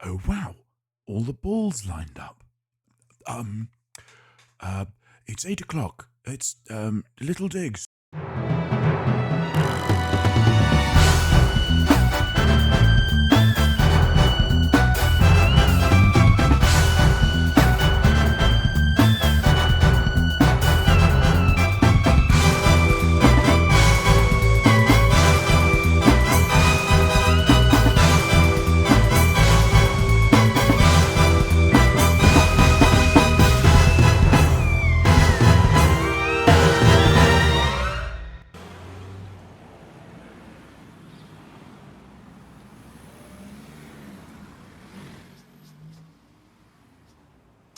Oh, wow. All the balls lined up. Um, it's 8 o'clock. It's, Little Digs.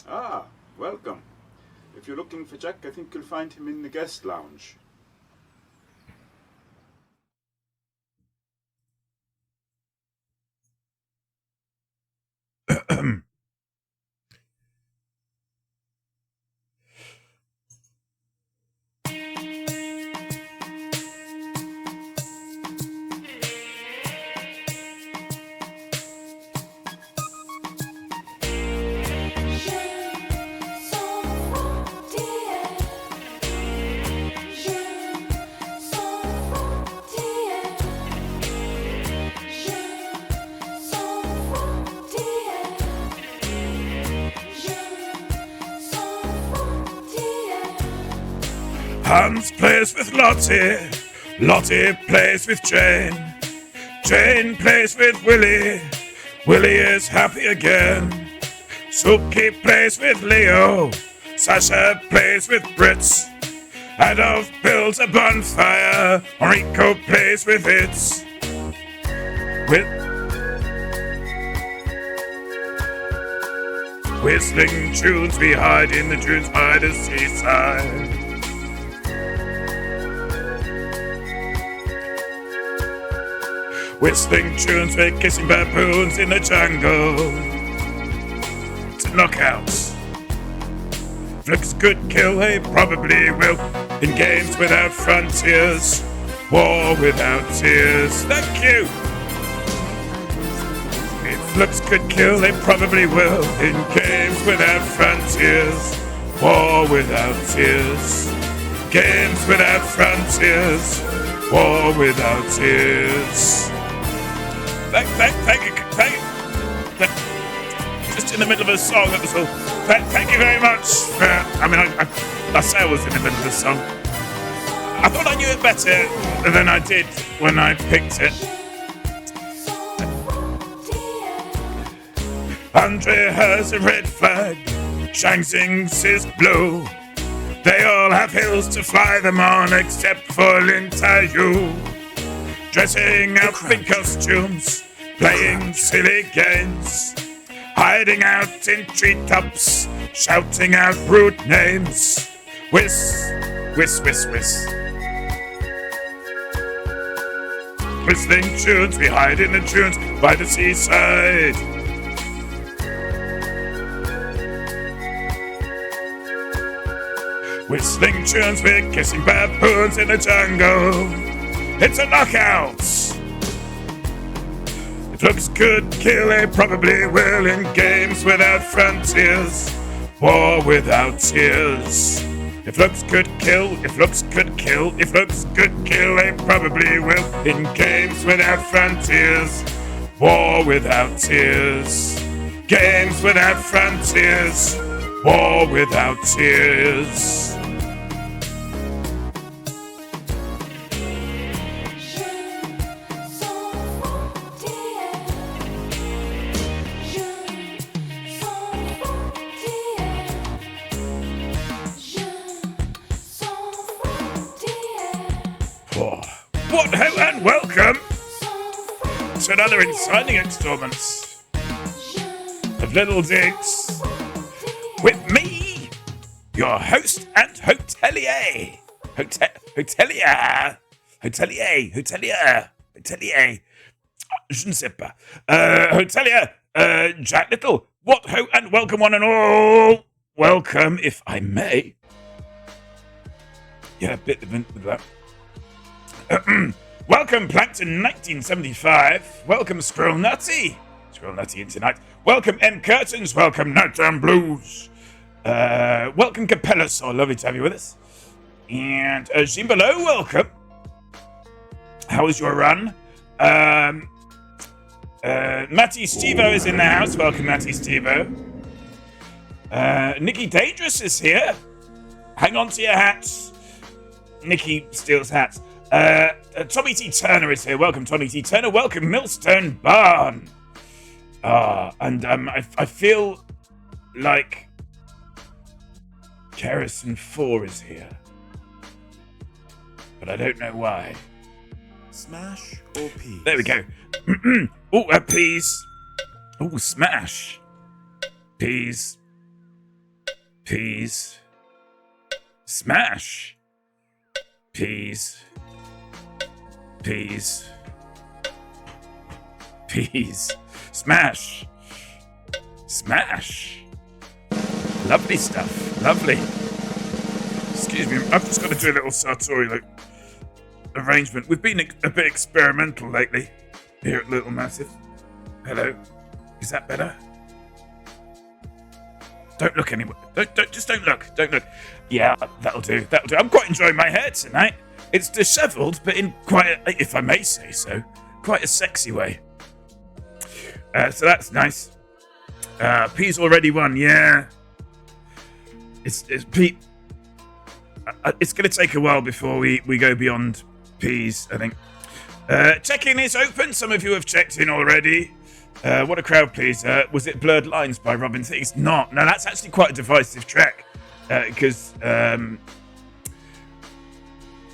Ah, welcome. If you're looking for Jack, I think you'll find him in the guest lounge. Hans plays with Lottie. Lottie plays with Jane. Jane plays with Willie. Willie is happy again. Suki plays with Leo. Sasha plays with Brits. Adolf builds a bonfire. Enrico plays with It's. Whistling tunes, we hide in the dunes by the seaside. Whistling tunes, we're kissing baboons in the jungle. It's a knockout. Looks good, kill, he probably will. In games without frontiers, war without tears. Thank you. If looks could kill, they probably will. In games without frontiers, war without tears. Games without frontiers, war without tears. Thank you. Just in the middle of a song, that was all. Thank you very much. I say I was in the middle of the song. I thought I knew it better than I did when I picked it. Andre has a red flag, Shang Tsung's is blue. They all have hills to fly them on except for Lin Taiyu. Dressing up in costumes, playing silly games, hiding out in treetops, shouting out rude names. Whiz, whiz, whiz, whiz. Whistling tunes, we hide in the tunes by the seaside. Whistling tunes, we're kissing baboons in the jungle. It's a knockout. If looks good, kill, they probably will. In games without frontiers, war without tears. If looks good, kill. If looks good, kill. If looks good, kill, they probably will. In games without frontiers, war without tears. Games without frontiers, war without tears. What ho and welcome to another exciting installment of Little Digs with me, your host and hotelier. Hotelier. Je ne sais pas. Hotelier, Jack Little. What ho and welcome one and all. Welcome, if I may. Yeah, a bit of that. Welcome, Plankton 1975. Welcome, Squirrel Nutty. It's real nutty in tonight. Welcome, M. Curtains. Welcome, Nighttime Blues. Welcome, Capella Soul. Lovely to have you with us. And Zimbalo, welcome. How was your run? Matty Stevo is in the house. Welcome, Matty Stevo. Nikki Dangerous is here. Hang on to your hats. Nikki steals hats. Tommy T. Turner is here. Welcome, Tommy T. Turner. Welcome, Millstone Barn. I feel like Kerrison 4 is here. But I don't know why. Smash or peas? There we go. Peas. Oh, smash. Peas. Peas. Smash. Peas. Peas. Peas. Smash. Smash. Lovely stuff. Lovely. Excuse me, I've just got to do a little sartorial arrangement. We've been a bit experimental lately here at Little Massive. Hello. Is that better? Don't look anywhere. Don't look. Don't look. Yeah, that'll do. That'll do. I'm quite enjoying my hair tonight. It's dishevelled, but in quite a, if I may say so, quite a sexy way. So that's nice. Peas already won. Yeah. It's Pete. It's going to take a while before we go beyond peas, I think. Check-in is open. Some of you have checked in already. What a crowd, please. Was it Blurred Lines by Robin Thicke? It's not. No, that's actually quite a divisive track. Because,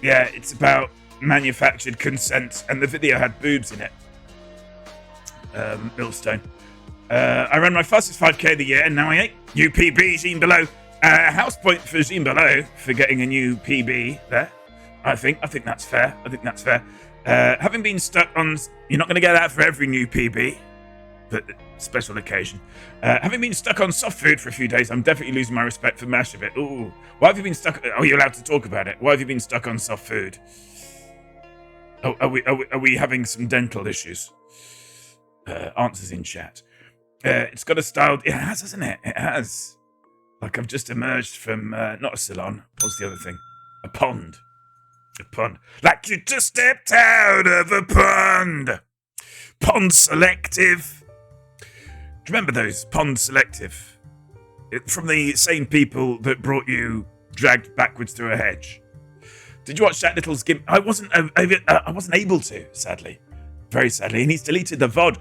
it's about manufactured consent, and the video had boobs in it. Millstone. I ran my fastest 5k of the year, and now I ate UPB, Jean Below. House point for Jean Below for getting a new PB there. I think that's fair. Having been stuck on... You're not going to get that for every new PB, but special occasion. Having been stuck on soft food for a few days, I'm definitely losing my respect for MASH a bit. Ooh. Why have you been stuck... Oh, you're allowed to talk about it. Why have you been stuck on soft food? Oh, are we having some dental issues? Answers in chat. It's got a style... It has, hasn't it? It has. Like I've just emerged from, not a salon. What's the other thing? A pond. A pond. Like you just stepped out of a pond. Pond Selective. Do you remember those? Pond Selective. From the same people that brought you dragged backwards through a hedge. Did you watch that little skim? I wasn't able to, sadly. Very sadly. And he's deleted the VOD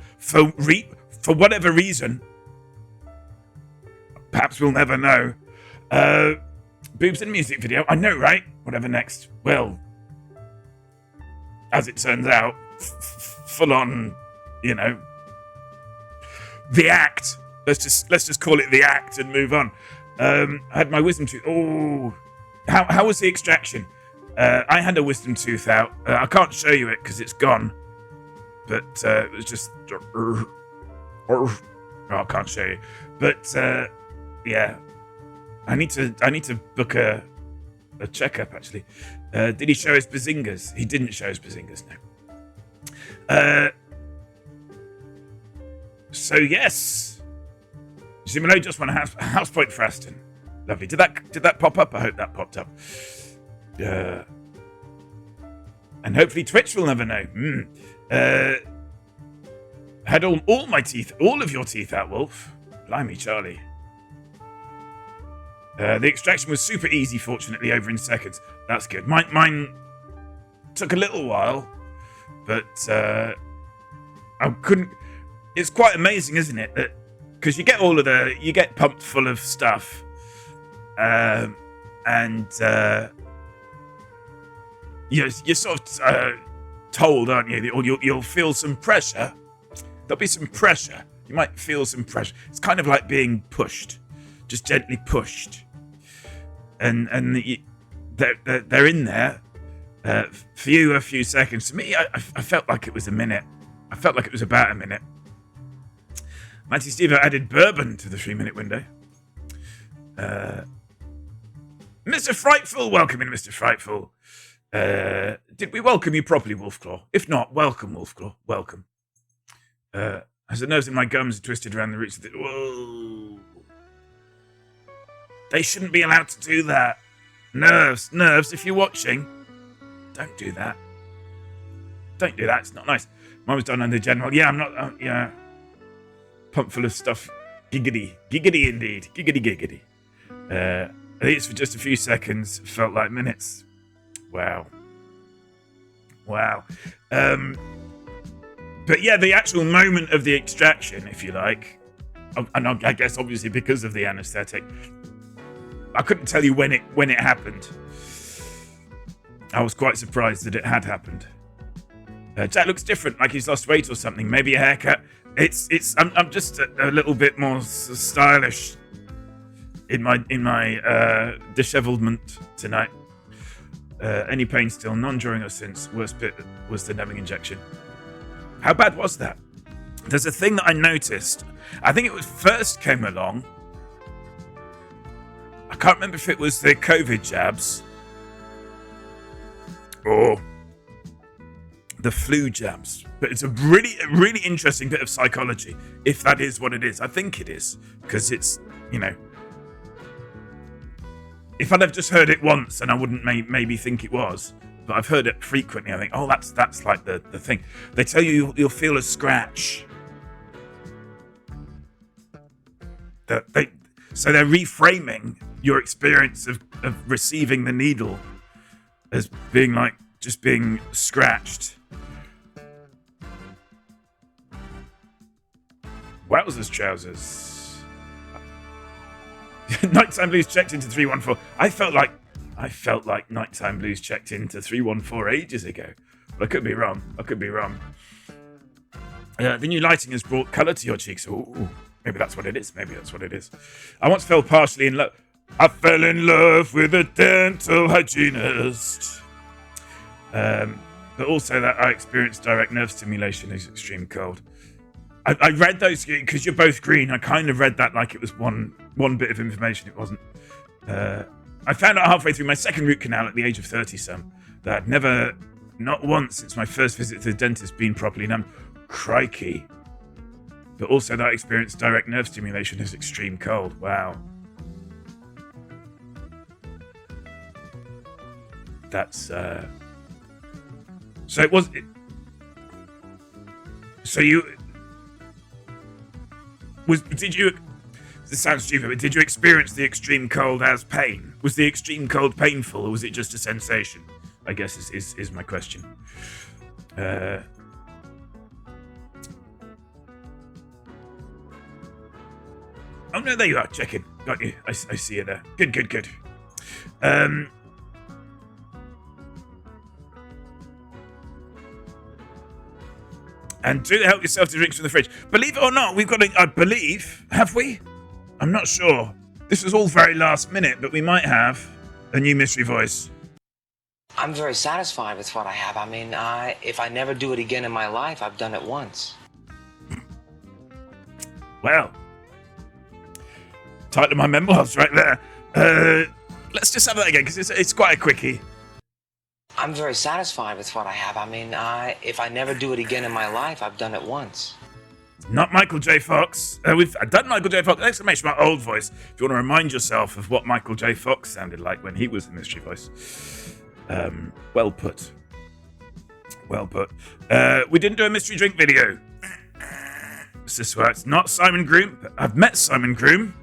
for whatever reason. Perhaps we'll never know. Boobs in a music video. I know, right? Whatever next. Well, as it turns out, full on, the act. Let's just call it the act and move on. I had my wisdom tooth. Oh, how was the extraction? I had a wisdom tooth out. I can't show you it because it's gone. But it was just. Oh, I can't show you. But. Yeah, I need to book a checkup. Actually, did he show his bazingas? He didn't show his bazingas. No. So yes, Zimino just won a house point for Aston. Lovely. Did that pop up? I hope that popped up. And hopefully Twitch will never know. Had all my teeth, all of your teeth out, Wolf. Blimey, Charlie. The extraction was super easy, fortunately, over in seconds. That's good. Mine took a little while, but I couldn't... It's quite amazing, isn't it? That because you get pumped full of stuff, and you're sort of told, aren't you? Or you'll feel some pressure. There'll be some pressure. You might feel some pressure. It's kind of like being pushed, just gently pushed. And they're in there for you a few seconds. To me, I felt like it was a minute. I felt like it was about a minute. Matty Steve added bourbon to the 3-minute window. Mr. Frightful, welcome in, Mr. Frightful. Did we welcome you properly, Wolfclaw? If not, welcome, Wolfclaw. Welcome. as the nerves in my gums are twisted around the roots of the... Whoa. They shouldn't be allowed to do that. Nerves, if you're watching, don't do that. Don't do that, it's not nice. Mine was done under general. Yeah, I'm not, pumped full of stuff. Giggity indeed. Giggity. I think it's for just a few seconds, felt like minutes. Wow. But yeah, the actual moment of the extraction, if you like, and I guess obviously because of the anaesthetic, I couldn't tell you when it happened. I was quite surprised that it had happened. Jack looks different, like he's lost weight or something. Maybe a haircut. I'm just a little bit more stylish in my dishevelement tonight. Any pain still, none during or since. Worst bit was the numbing injection. How bad was that? There's a thing that I noticed. I think it was first came along. I can't remember if it was the COVID jabs or the flu jabs, but it's a really interesting bit of psychology, if that is what it is. I think it is, because it's, if I'd have just heard it once and I wouldn't maybe think it was, but I've heard it frequently, I think, oh, that's like the thing. They tell you you'll feel a scratch. So they're reframing your experience of receiving the needle as being like just being scratched. Wowzers trousers. Nighttime Blues checked into 314. I felt like Nighttime Blues checked into 314 ages ago. But I could be wrong. The new lighting has brought colour to your cheeks. Ooh, maybe that's what it is. I once fell partially in love. I fell in love with a dental hygienist. But also that I experienced direct nerve stimulation is extreme cold. I read those because you're both green. I kind of read that like it was one bit of information. It wasn't. I found out halfway through my second root canal at the age of 30-some that I'd never, not once since my first visit to the dentist, been properly numb. Crikey. But also that I experienced direct nerve stimulation is extreme cold. Wow. That's so it was. So you was? Did you? This sounds stupid, but did you experience the extreme cold as pain? Was the extreme cold painful, or was it just a sensation? I guess is my question. Oh no, there you are. Checking. Got you. I see you there. Good. And do help yourself to drinks from the fridge. Believe it or not, we've got I believe, have we? I'm not sure. This was all very last minute, but we might have a new mystery voice. I'm very satisfied with what I have. I mean, if I never do it again in my life, I've done it once. Well, title of my memoirs right there. Let's just have that again, because it's quite a quickie. I'm very satisfied with what I have. I mean, if I never do it again in my life, I've done it once. Not Michael J. Fox. We've done Michael J. Fox. Exclamation mark, old voice. If you want to remind yourself of what Michael J. Fox sounded like when he was the mystery voice. Well put. We didn't do a mystery drink video. This why it's not Simon Groom. I've met Simon Groom.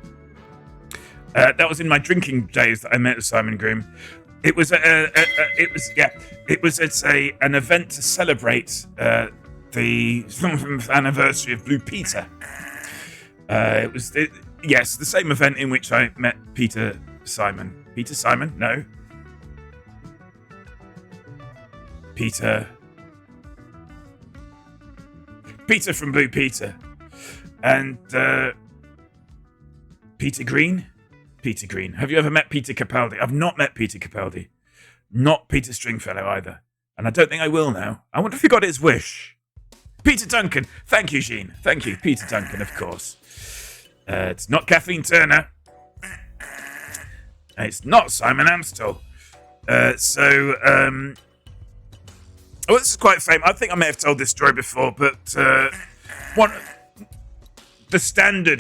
That was in my drinking days that I met Simon Groom. It was an event to celebrate the 7th anniversary of Blue Peter. It was the same event in which I met Peter Simon. Peter Simon? No. Peter from Blue Peter. And Peter Green. Have you ever met Peter Capaldi? I've not met Peter Capaldi. Not Peter Stringfellow either. And I don't think I will now. I wonder if he got his wish. Peter Duncan. Thank you, Jean. Thank you. Peter Duncan, of course. It's not Kathleen Turner. It's not Simon Amstel. This is quite famous. I think I may have told this story before, but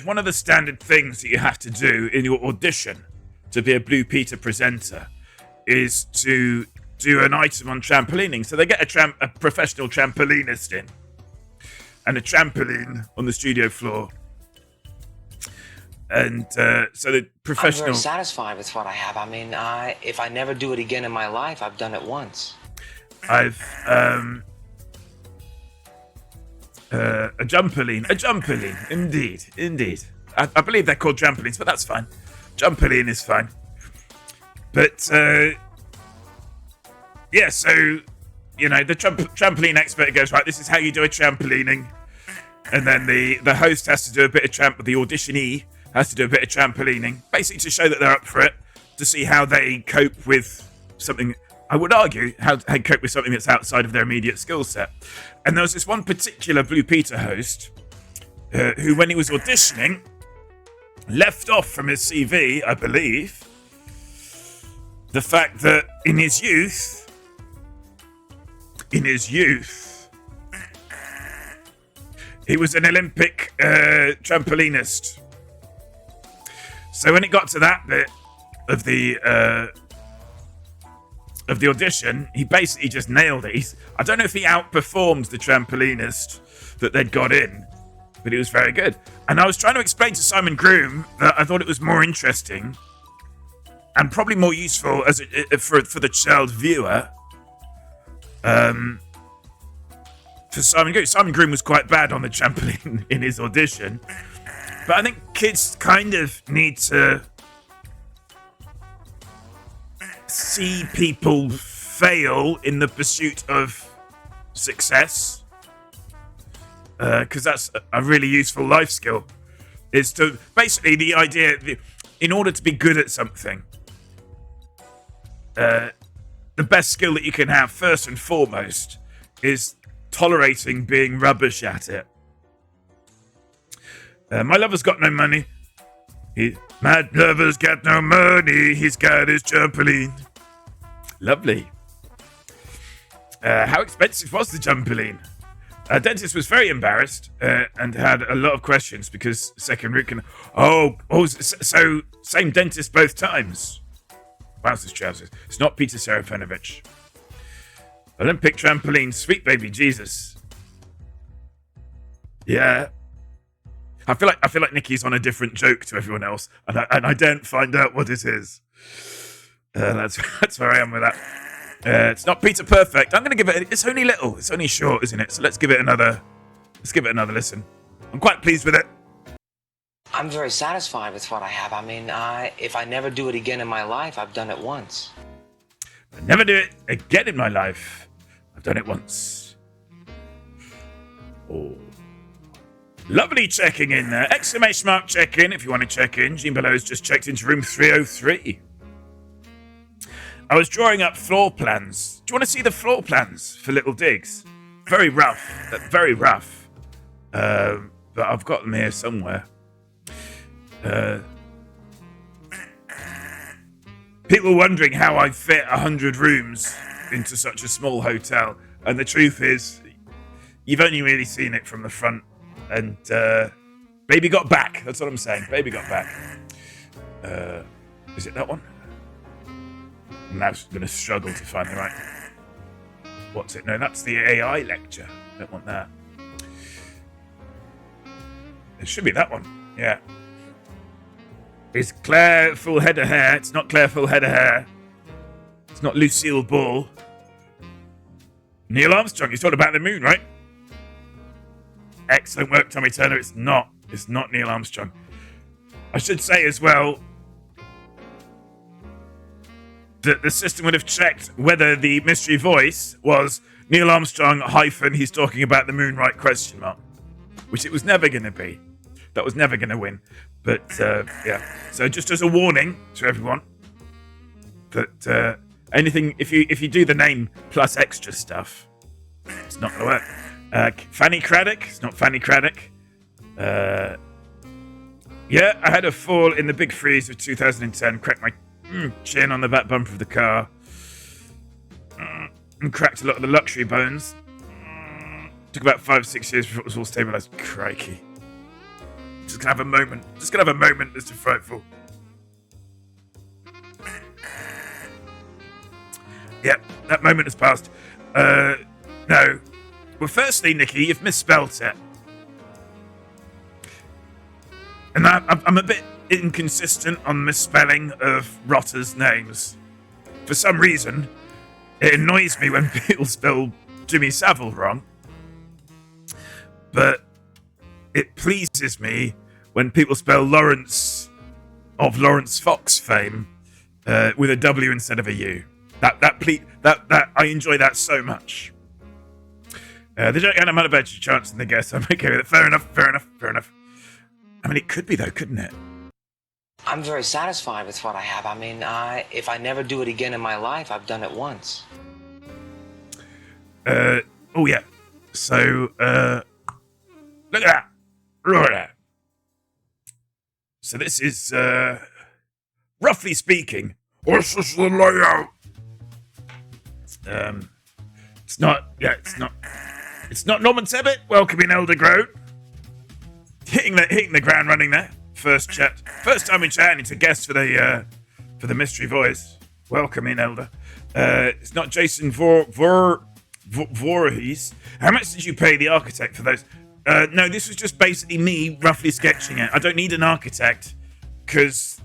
one of the standard things that you have to do in your audition to be a Blue Peter presenter is to do an item on trampolining. So they get a professional trampolinist in and a trampoline on the studio floor. And so the professional... I'm very satisfied with what I have. I mean, if I never do it again in my life, I've done it once. I've a jumperline, indeed. I believe they're called trampolines, but that's fine. Jumperline is fine. But yeah, so you know, the trampoline expert goes, right, this is how you do a trampolining, and then the host has to do a bit of the auditionee has to do a bit of trampolining, basically to show that they're up for it, to see how they cope with something. I would argue how they cope with something that's outside of their immediate skill set. And there was this one particular Blue Peter host who, when he was auditioning, left off from his CV, I believe, the fact that in his youth, he was an Olympic trampolinist. So when it got to that bit of the audition, he basically just nailed it. I don't know if he outperformed the trampolinist that they'd got in, but he was very good. And I was trying to explain to Simon Groom that I thought it was more interesting and probably more useful for the child viewer. For Simon Groom. Simon Groom was quite bad on the trampoline in his audition. But I think kids kind of need to see people fail in the pursuit of success, because that's a really useful life skill. Is to basically the idea, in order to be good at something, the best skill that you can have first and foremost is tolerating being rubbish at it. My lover's got no money. My lover's got no money. He's got his trampoline. Lovely. How expensive was the trampoline? Dentist was very embarrassed and had a lot of questions because second root can... so same dentist both times. Wowzers trousers. It's not Peter Serafinovich. Olympic trampoline, sweet baby Jesus. Yeah. I feel like Nikki's on a different joke to everyone else, and I don't find out what it is. That's where I am with that. It's not Peter Perfect. I'm going to give it. It's only little. It's only short, isn't it? So let's give it another listen. I'm quite pleased with it. I'm very satisfied with what I have. I mean, if I never do it again in my life, I've done it once. I never do it again in my life. I've done it once. Oh. Lovely checking in there. Exclamation mark check in if you want to check in. Jean Below's just checked into room 303. I was drawing up floor plans. Do you want to see the floor plans for Little Digs? Very rough. Very rough. But I've got them here somewhere. People wondering how I fit 100 rooms into such a small hotel. And the truth is, you've only really seen it from the front. And baby got back. That's what I'm saying. Baby got back. Is it that one? I'm now going to struggle to find the right. What's it? No, that's the AI lecture. Don't want that. It should be that one. Yeah. Is Claire full head of hair? It's not Claire full head of hair. It's not Lucille Ball. Neil Armstrong. He's talking about the moon, right? Excellent work, Tommy Turner. It's not Neil Armstrong. I should say as well that the system would have checked whether the mystery voice was Neil Armstrong - he's talking about the moon, right? ? Which it was never going to be. That was never going to win. But yeah. So just as a warning to everyone that anything if you do the name plus extra stuff, it's not going to work. Fanny Craddock. It's not Fanny Craddock. Yeah, I had a fall in the big freeze of 2010. Cracked my chin on the back bumper of the car. And cracked a lot of the luxury bones. Took about 5-6 years before it was all stabilised. Crikey. just gonna have a moment. Just gonna have a moment, Mr. Frightful. Yep, that moment has passed. No. Well, firstly, Nikki, you've misspelt it. And I'm a bit inconsistent on misspelling of Rotter's names. For some reason, it annoys me when people spell Jimmy Savile wrong. But it pleases me when people spell Lawrence of Lawrence Fox fame with a W instead of a U. That I enjoy that so much. They don't get a better chance than the guess. I'm okay with it. Fair enough. I mean, it could be though, couldn't it? I'm very satisfied with what I have. I mean, if I never do it again in my life, I've done it once. Oh yeah. So, look at that. So this is, roughly speaking, this is the layout. It's not Norman Tebbit welcoming Elder Groan. Hitting the ground running there. First time we chat, it's a guest for the mystery voice. Welcome in, Elder. It's not Jason Voorhees. How much did you pay the architect for those? No, this was just basically me roughly sketching it. I don't need an architect because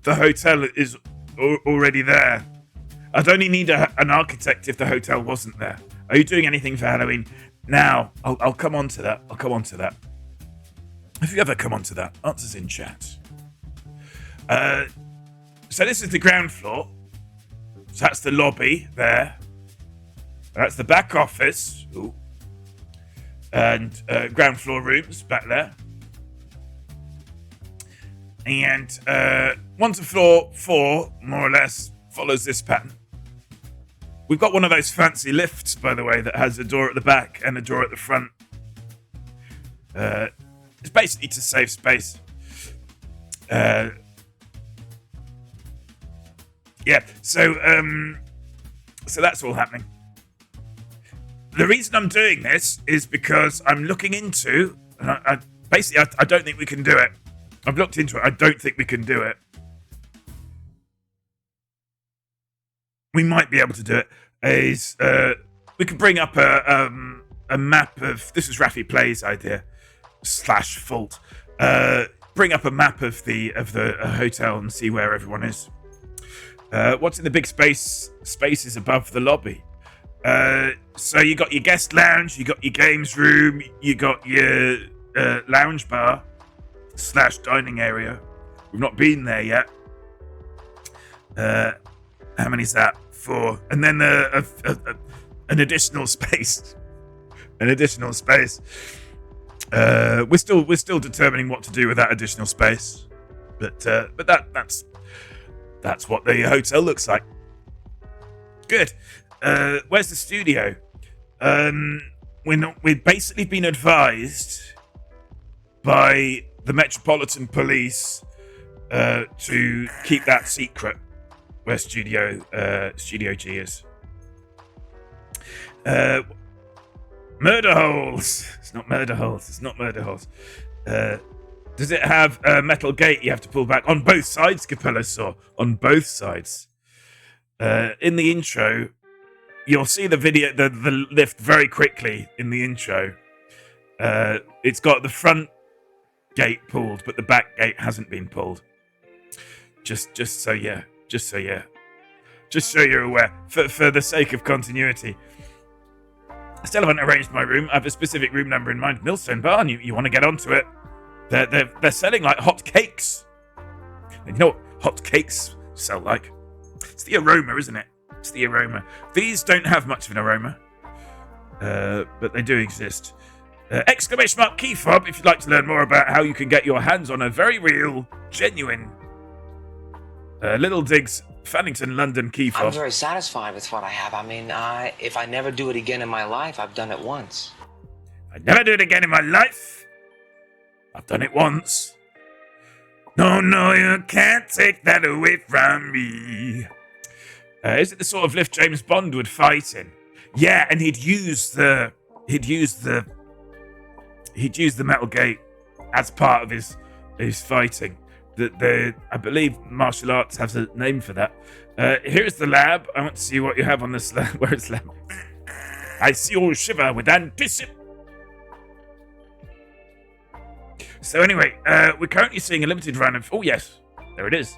the hotel is already there. I'd only need an architect if the hotel wasn't there. Are you doing anything for Halloween? Now, I'll come on to that. Have you ever come on to that? Answers in chat. So this is the ground floor. So that's the lobby there. That's the back office. Ooh. And ground floor rooms back there. And 1 to floor 4, more or less, follows this pattern. We've got one of those fancy lifts, by the way, that has a door at the back and a door at the front. It's basically to save space. Yeah, so that's all happening. The reason I'm doing this is because I'm looking into, I don't think we can do it. I've looked into it. I don't think we can do it. We might be able to do it. We could bring up a map of. This is Rafi Play's idea / fault. Bring up a map of the hotel and see where everyone is. What's in the big spaces above the lobby? So you got your guest lounge, you got your games room, you got your lounge bar / dining area. We've not been there yet. How many is that? 4. And then an additional space. We're still determining what to do with that additional space. But that's what the hotel looks like. Good. Where's the studio? We've basically been advised by the Metropolitan Police to keep that secret. Where Studio G is. Murder holes. It's not murder holes. Does it have a metal gate you have to pull back on both sides? Capella saw on both sides. In the intro, you'll see the video, the lift very quickly in the intro. It's got the front gate pulled, but the back gate hasn't been pulled. Just so you're aware, for the sake of continuity. I still haven't arranged my room. I have a specific room number in mind. Millstone Barn, you want to get onto it. They're selling like hot cakes. And you know what hot cakes sell like? It's the aroma, isn't it? It's the aroma. These don't have much of an aroma, but they do exist. Exclamation mark key fob if you'd like to learn more about how you can get your hands on a very real, genuine Little Digs Fannington London key fob. I'm very satisfied with what I have. I mean, if I never do it again in my life, I've done it once. I'd never do it again in my life. I've done it once. No, you can't take that away from me. Is it the sort of lift James Bond would fight in? Yeah, and he'd use the metal gate as part of his fighting. I believe martial arts has a name for that. Here's the lab. I want to see what you have on this lab. Where is lab? I see you shiver with anticipation. So anyway, we're currently seeing a limited run of... Oh, yes. There it is.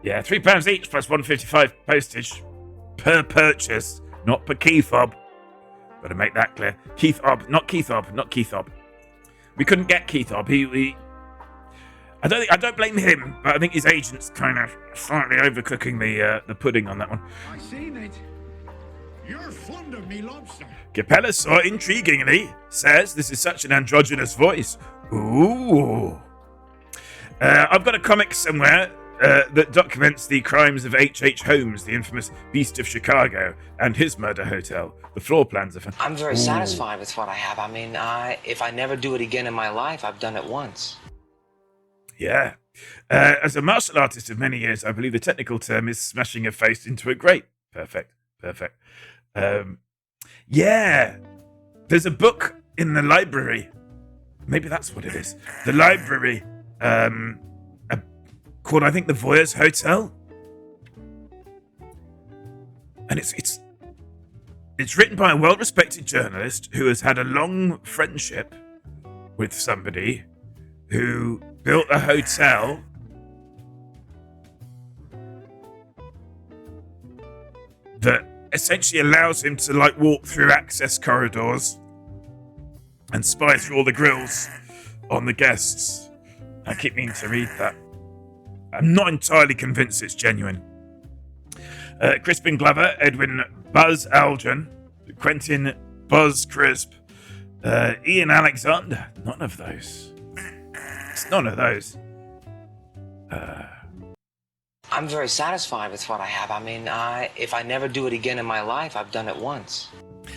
Yeah, £3 each plus £1.55 postage per purchase, not per key fob. Got to make that clear. Keith Ob, not Keith Ob, not Keith Ob. We couldn't get Keith Ob. I don't blame him, but I think his agent's kind of slightly overcooking the pudding on that one. I seen it. You're fond of me lobster. Capella saw intriguingly says this is such an androgynous voice. Ooh. I've got a comic somewhere that documents the crimes of H.H. Holmes, the infamous Beast of Chicago, and his murder hotel. The floor plans are I'm very satisfied with what I have. I mean, if I never do it again in my life, I've done it once. Yeah. As a martial artist of many years, I believe the technical term is smashing a face into a grate. Perfect. Yeah. There's a book in the library. Maybe that's what it is. The library, called, I think, the Voyeurs Hotel. And it's written by a well-respected journalist who has had a long friendship with somebody who built a hotel that essentially allows him to walk through access corridors and spy through all the grills on the guests. I keep meaning to read that. I'm not entirely convinced it's genuine. Crispin Glover, Edwin Buzz Algen, Quentin Buzz Crisp, Ian Alexander. None of those. It's none of those. I'm very satisfied with what I have. I mean, if I never do it again in my life, I've done it once.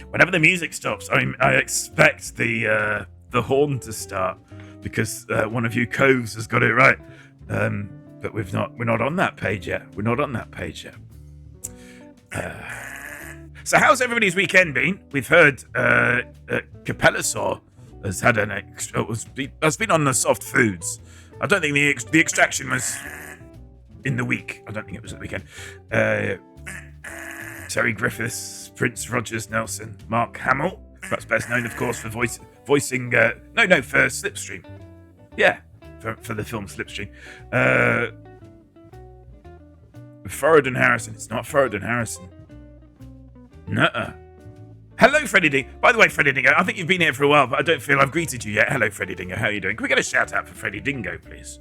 Whenever the music stops, I expect the horn to start because one of you coves has got it right. But we're not on that page yet. So how's everybody's weekend been? We've heard Capella Saw has had has been on the soft foods. I don't think the extraction was in the week. I don't think it was at the weekend. Terry Griffiths, Prince Rogers Nelson, Mark Hamill, perhaps best known, of course, for voicing for Slipstream. Yeah, for the film Slipstream. Foradon Harrison. It's not Foradon Harrison. Nuh-uh. Hello, Freddie Ding. By the way, Freddie Dingo, I think you've been here for a while, but I don't feel I've greeted you yet. Hello, Freddie Dingo. How are you doing? Can we get a shout out for Freddie Dingo, please?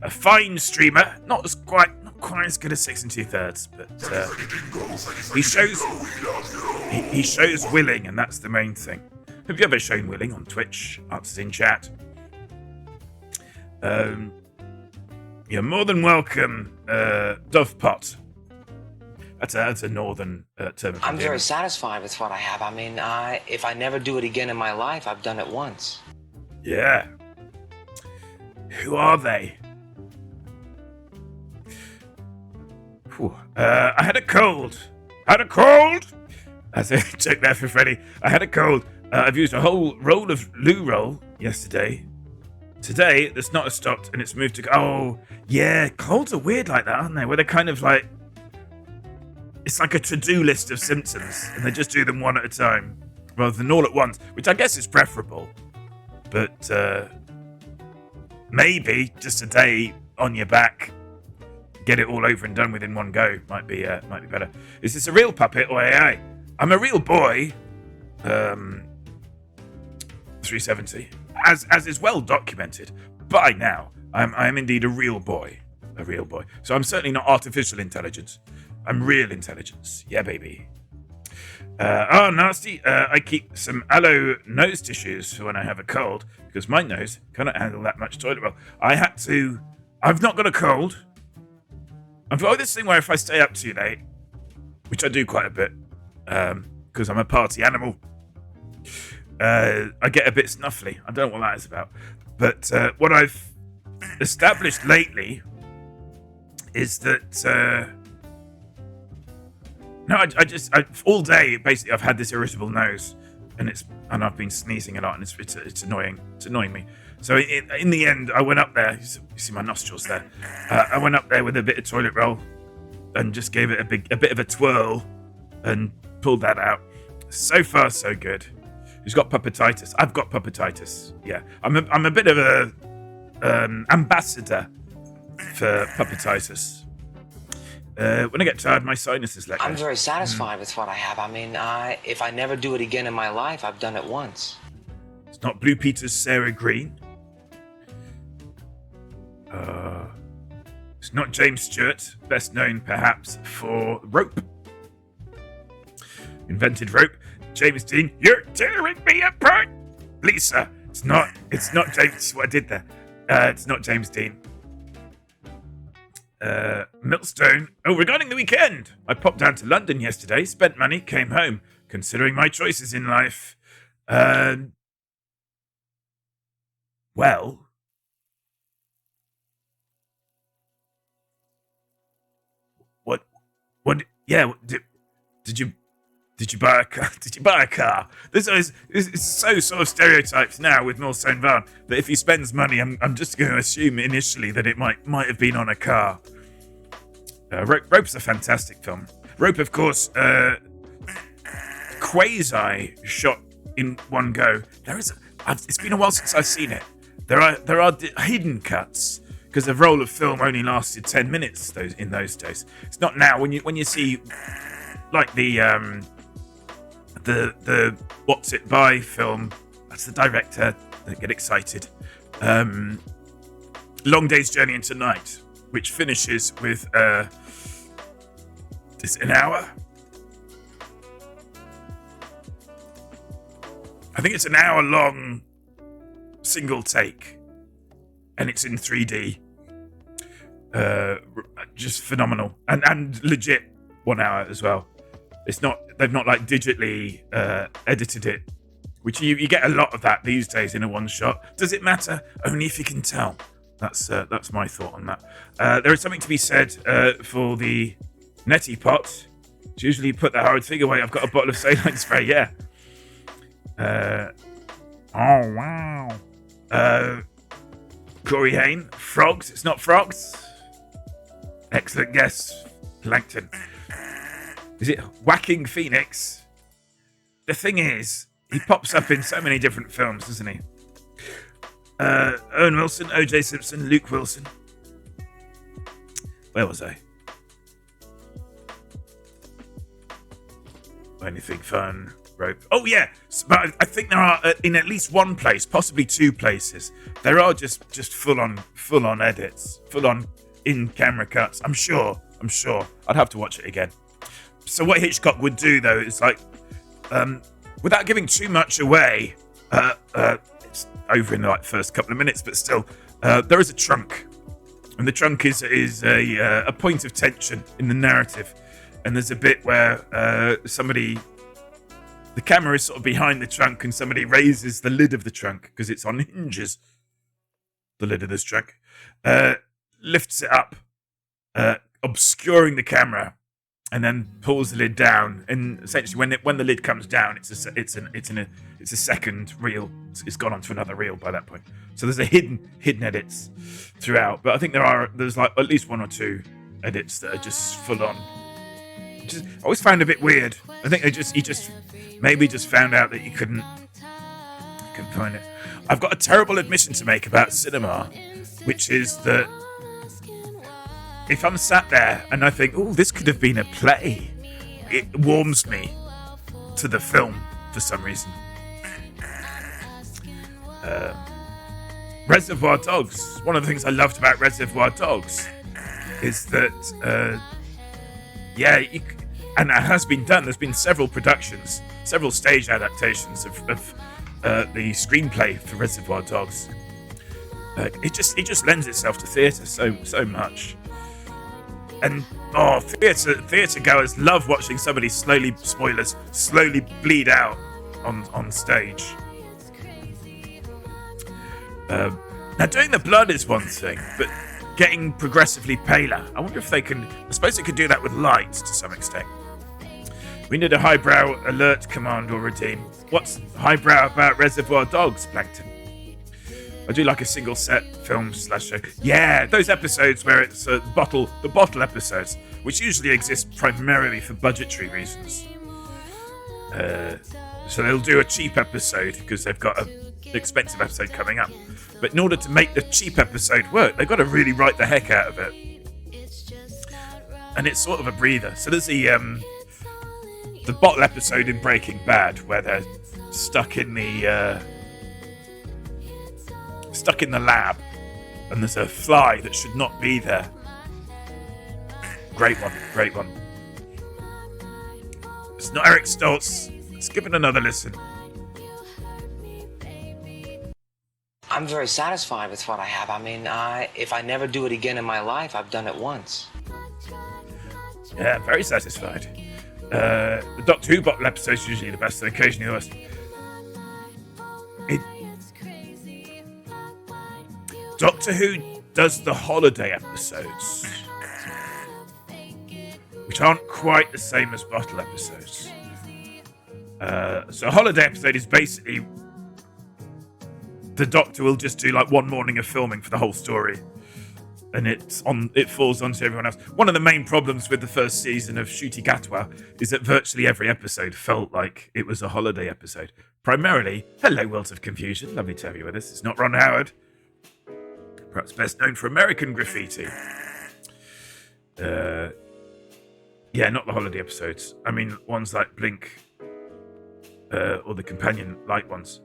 A fine streamer, not quite as good as 6 2/3, but he shows willing, and that's the main thing. Have you ever shown willing on Twitch? Answers in chat. You're more than welcome, Dovepot. That's a northern term. I'm very satisfied with what I have. I mean, if I never do it again in my life, I've done it once. Yeah. Who are they? I had a cold. That's a joke there for Freddie. I had a cold. I've used a whole roll of loo roll yesterday. Today, the snot has stopped and it's moved to... Oh, yeah. Colds are weird like that, aren't they? Where they're kind of like... It's like a to-do list of symptoms, and they just do them one at a time, rather than all at once, which I guess is preferable. But maybe just a day on your back, get it all over and done with in one go might be better. Is this a real puppet or AI? I'm a real boy. 370, as is well documented by now. I am indeed a real boy. So I'm certainly not artificial intelligence. I'm real intelligence. Yeah, baby. Nasty. I keep some aloe nose tissues for when I have a cold, because my nose cannot handle that much toilet roll. I've not got a cold. I've got this thing where if I stay up too late, which I do quite a bit, because I'm a party animal, I get a bit snuffly. I don't know what that is about. But what I've established lately is that... all day, basically, I've had this irritable nose, and I've been sneezing a lot, and it's annoying. It's annoying me. So in the end, I went up there. You see my nostrils there. I went up there with a bit of toilet roll and just gave it a bit of a twirl and pulled that out. So far, so good. Who's got puppetitis? I've got puppetitis. Yeah, I'm a bit of a ambassador for puppetitis. When I get tired, my sinuses let go. I'm very satisfied with what I have. I mean, if I never do it again in my life, I've done it once. It's not Blue Peter's Sarah Green. It's not James Stewart, best known perhaps for rope. Invented rope. James Dean, you're tearing me apart. Lisa, it's not James. What I did there? It's not James Dean. Millstone. Oh, regarding the weekend, I popped down to London yesterday, spent money, came home. Considering my choices in life, well, what? Yeah, did you buy a car? Did you buy a car? This is so sort of stereotyped now with Millstone Varn that if he spends money, I'm just going to assume initially that it might have been on a car. Rope's a fantastic film. Rope, of course, quasi shot in one go. It's been a while since I've seen it. There are hidden cuts because the roll of film only lasted 10 minutes in those days. It's not now when you see like the What's It By film. That's the director. They get excited. Long Day's Journey into Night, which finishes with is it an hour? I think it's an hour long single take, and it's in 3D. Just phenomenal, and legit 1 hour as well. They've not like digitally edited it, which you get a lot of that these days in a one shot. Does it matter? Only if you can tell. That's my thought on that. There is something to be said for the neti pot. Usually you put the horrid thing away. I've got a bottle of saline spray. Yeah. Oh wow. Corey Hain, frogs. It's not frogs. Excellent guess, Langton. Is it Whacking Phoenix? The thing is, he pops up in so many different films, doesn't he? Owen Wilson, O.J. Simpson, Luke Wilson. Where was I? Anything fun? Rope. Oh yeah, but I think there are in at least one place, possibly two places. There are just full on edits, full on in-camera cuts. I'm sure. I'd have to watch it again. So what Hitchcock would do though is like, without giving too much away, it's over in the first couple of minutes, but still, there is a trunk, and the trunk is a point of tension in the narrative, and there's a bit where the camera is sort of behind the trunk, and somebody raises the lid of the trunk because it's on hinges. The lid of this trunk lifts it up, obscuring the camera, and then pulls the lid down. And essentially, when the lid comes down, it's a second reel. It's gone onto another reel by that point. So there's a hidden edits throughout. But I think there's like at least one or two edits that are just full on. I always found a bit weird. I think he just maybe found out that you couldn't find it. I've got a terrible admission to make about cinema, which is that if I'm sat there and I think, oh, this could have been a play, it warms me to the film for some reason. Reservoir Dogs. One of the things I loved about Reservoir Dogs is that, and it has been done. There's been several productions, several stage adaptations of the screenplay for Reservoir Dogs. It just lends itself to theatre so much. And theatre goers love watching somebody slowly bleed out on stage. Now doing the blood is one thing, but getting progressively paler. I wonder if they can. I suppose they could do that with lights to some extent. We need a highbrow alert command or redeem. What's highbrow about Reservoir Dogs, Plankton? I do like a single set film slash show. Yeah, those episodes where it's the bottle episodes, which usually exist primarily for budgetary reasons. So they'll do a cheap episode because they've got an expensive episode coming up. But in order to make the cheap episode work, they've got to really write the heck out of it. And it's sort of a breather. So there's the bottle episode in Breaking Bad where they're stuck in the lab, and there's a fly that should not be there. Great one. It's not Eric Stoltz. Let's give it another listen. I'm very satisfied with what I have. I mean, if I never do it again in my life, I've done it once. Yeah, very satisfied. The Doctor Who bottle episode is usually the best, and occasionally the worst. Doctor Who does the holiday episodes, which aren't quite the same as bottle episodes. So a holiday episode is basically the Doctor will just do like one morning of filming for the whole story, and it falls onto everyone else. One of the main problems with the first season of Ncuti Gatwa is that virtually every episode felt like it was a holiday episode. Primarily, hello Worlds of Confusion, lovely to have you with us. It's not Ron Howard, perhaps best known for American Graffiti. Yeah, not the holiday episodes. I mean, ones like Blink, or the companion light ones.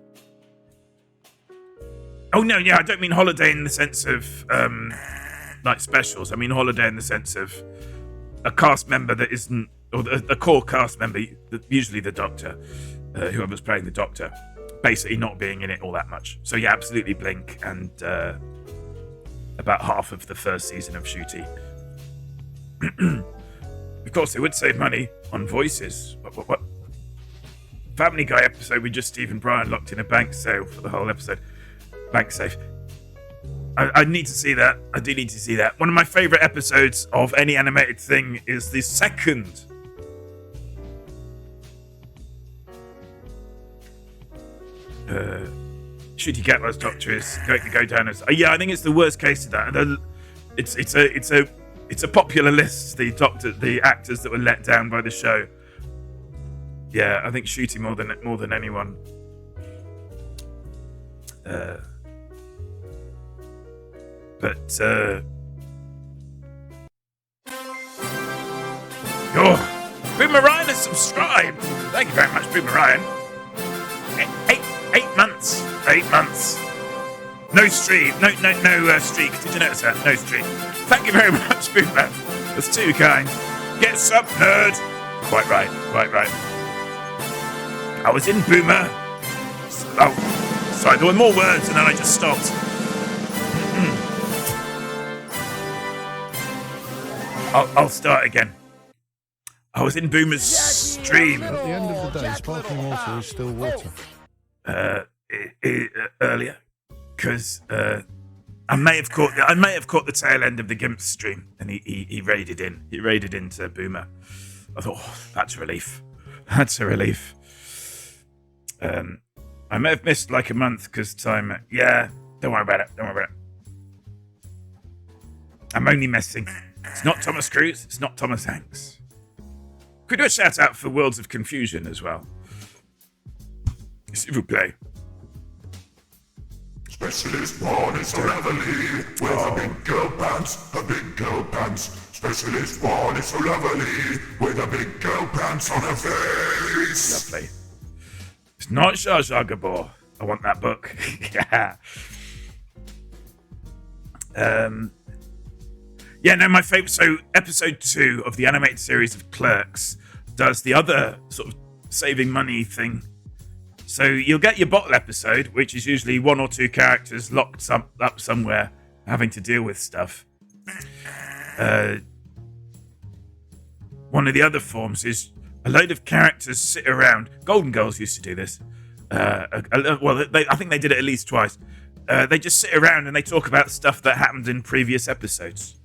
Oh no, yeah, I don't mean holiday in the sense of like specials. I mean holiday in the sense of a cast member that isn't, or the core cast member, usually the Doctor, whoever's playing the Doctor, basically not being in it all that much. So yeah, absolutely Blink and about half of the first season of Ncuti. Of course, they would save money on voices. What? Family Guy episode with just Stephen Bryan locked in a bank sale for the whole episode. Bank safe. I need to see that. I do need to see that. One of my favourite episodes of any animated thing is the second Ncuti Gatwa's Doctor is going to go down as I think it's the worst case of that. It's a popular list. The actors that were let down by the show. Yeah, I think Ncuti more than anyone. Boomerang has subscribed. Thank you very much, Boomerang. 8 months. 8 months. No streak. No streak. Did you notice that? No streak. Thank you very much, Boomer. That's too kind. Get sub, nerd. Quite right. I was in Boomer. Oh, sorry, there were more words and then I just stopped. I'll start again. I was in Boomer's stream. At the end of the day, sparkling water is still water. Earlier, because I may have caught the tail end of the Gimp stream, and he raided in. He raided into Boomer. I thought, that's a relief. That's a relief. I may have missed like a month because time. Yeah, don't worry about it. I'm only messing. It's not Thomas Cruise. It's not Thomas Hanks. Could do a shout out for Worlds of Confusion as well. S'il vous plaît. Specialist Paul is forever Lee with a big girl pants. Specialist Paul is forever Lee with a big girl pants on her face. Lovely. It's not Jar Jar Gabor. I want that book. Yeah. Yeah, no, my favourite. So, episode 2 of the animated series of Clerks does the other sort of saving money thing. So, you'll get your bottle episode, which is usually 1 or 2 characters locked up somewhere having to deal with stuff. One of the other forms is a load of characters sit around. Golden Girls used to do this. I think they did it at least twice. They just sit around and they talk about stuff that happened in previous episodes.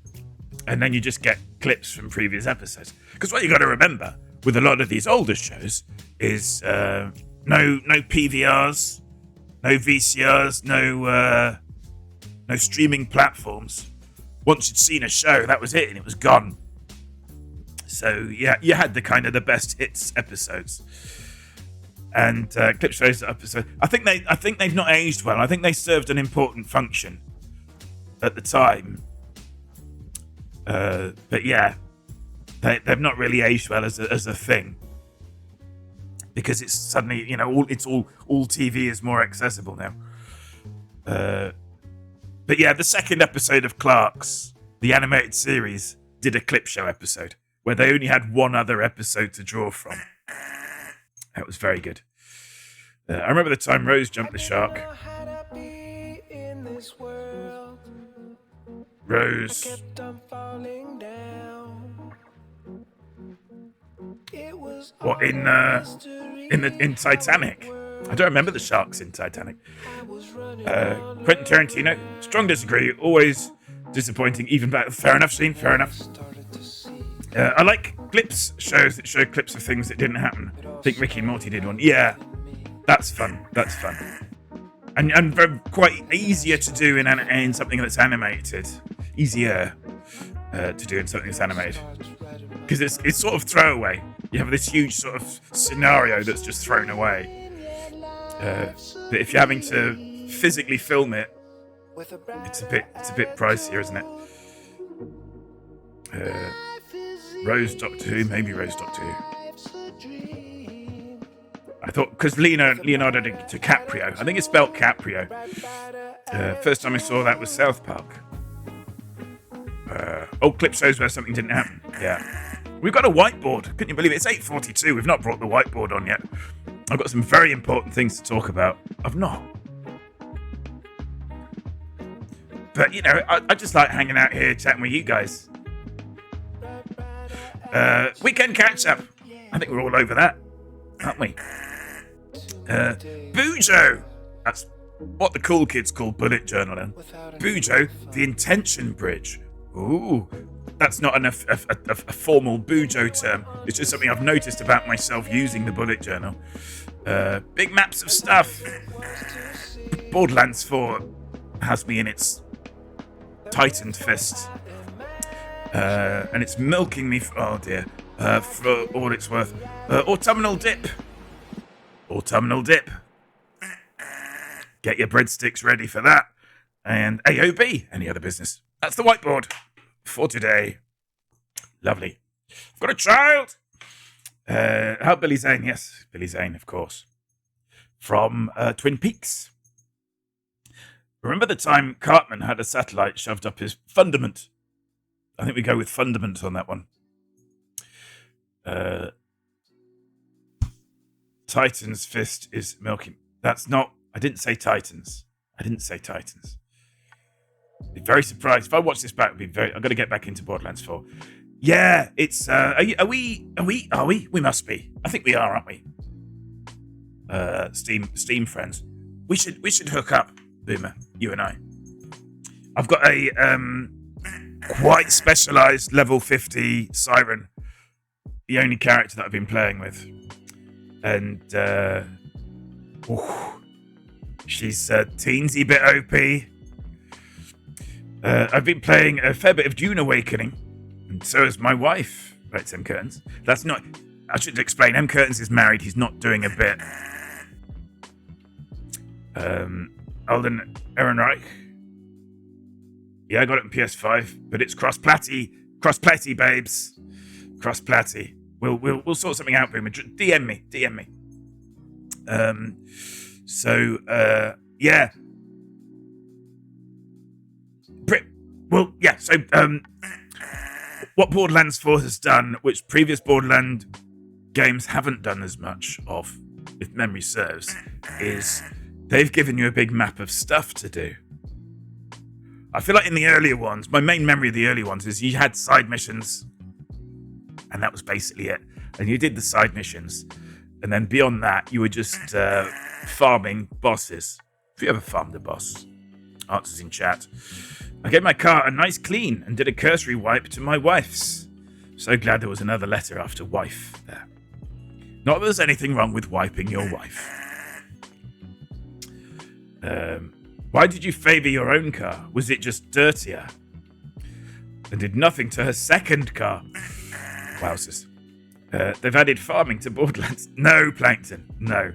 And then you just get clips from previous episodes. Because what you got to remember with a lot of these older shows is no PVRs, no VCRs, no no streaming platforms. Once you'd seen a show, that was it, and it was gone. So yeah, you had the best hits episodes, and clip shows episode. I think they've not aged well. I think they served an important function at the time, but yeah, they've not really aged well as a thing, because it's suddenly all TV is more accessible now. But yeah, the second episode of Clarks, the animated series, did a clip show episode where they only had one other episode to draw from. That was very good. I remember the time Rose jumped the shark. Rose. What, in Titanic? I don't remember the sharks in Titanic. Quentin Tarantino, strong disagree. Always disappointing. Even back. Fair enough, Sheen. Fair enough. I like shows that show clips of things that didn't happen. I think Ricky and Morty did one. Yeah, that's fun. That's fun. And very, quite easier to do in something that's animated. Easier to do in something that's animated. Because it's sort of throwaway. You have this huge sort of scenario that's just thrown away. But if you're having to physically film it, it's a bit pricier, isn't it? Rose Doctor Who, maybe Rose Doctor Who. I thought, because Leonardo DiCaprio, I think it's spelled Caprio. First time I saw that was South Park. Old clip shows where something didn't happen. Yeah. We've got a whiteboard. Couldn't you believe it? It's 8:42. We've not brought the whiteboard on yet. I've got some very important things to talk about. I've not. But, I just like hanging out here chatting with you guys. Weekend catch-up. I think we're all over that, aren't we? Bujo. That's what the cool kids call bullet journaling. Bujo, the intention bridge. Ooh, that's not a formal Bujo term. It's just something I've noticed about myself using the bullet journal. Big maps of stuff. Borderlands 4 has me in its tightened fist. And it's milking me for all it's worth. Autumnal dip. Get your breadsticks ready for that. And AOB, any other business. That's the whiteboard for today. Lovely. I've got a child. How Billy Zane? Yes, Billy Zane, of course. From Twin Peaks. Remember the time Cartman had a satellite shoved up his fundament? I think we go with fundament on that one. Titan's fist is milking. That's not... I didn't say Titans. Be very surprised. If I watch this back, I'm going to get back into Borderlands 4. Yeah, it's... Are we? We must be. I think we are, aren't we? Steam friends. We should hook up, Boomer, you and I. I've got a quite specialised level 50 Siren, the only character that I've been playing with. And she's a teensy bit OP. I've been playing a fair bit of Dune Awakening, and so is my wife, writes M. Curtains. That's not... I should explain, M. Curtains is married, he's not doing a bit. Alden Ehrenreich. Yeah, I got it on PS5, but it's cross-platty, babes. Cross-platty. We'll sort something out, Boomer. DM me. Yeah. So what Borderlands 4 has done, which previous Borderland games haven't done as much of, if memory serves, is they've given you a big map of stuff to do. I feel like in the earlier ones, my main memory of the early ones is you had side missions, and that was basically it. And you did the side missions, and then beyond that, you were just farming bosses. If you ever farmed a boss, answers in chat. I gave my car a nice clean and did a cursory wipe to my wife's. So glad there was another letter after wife there. Not that there's anything wrong with wiping your wife. Why did you favour your own car? Was it just dirtier? And did nothing to her second car? Wowzers. They've added farming to Borderlands. No, Plankton, no.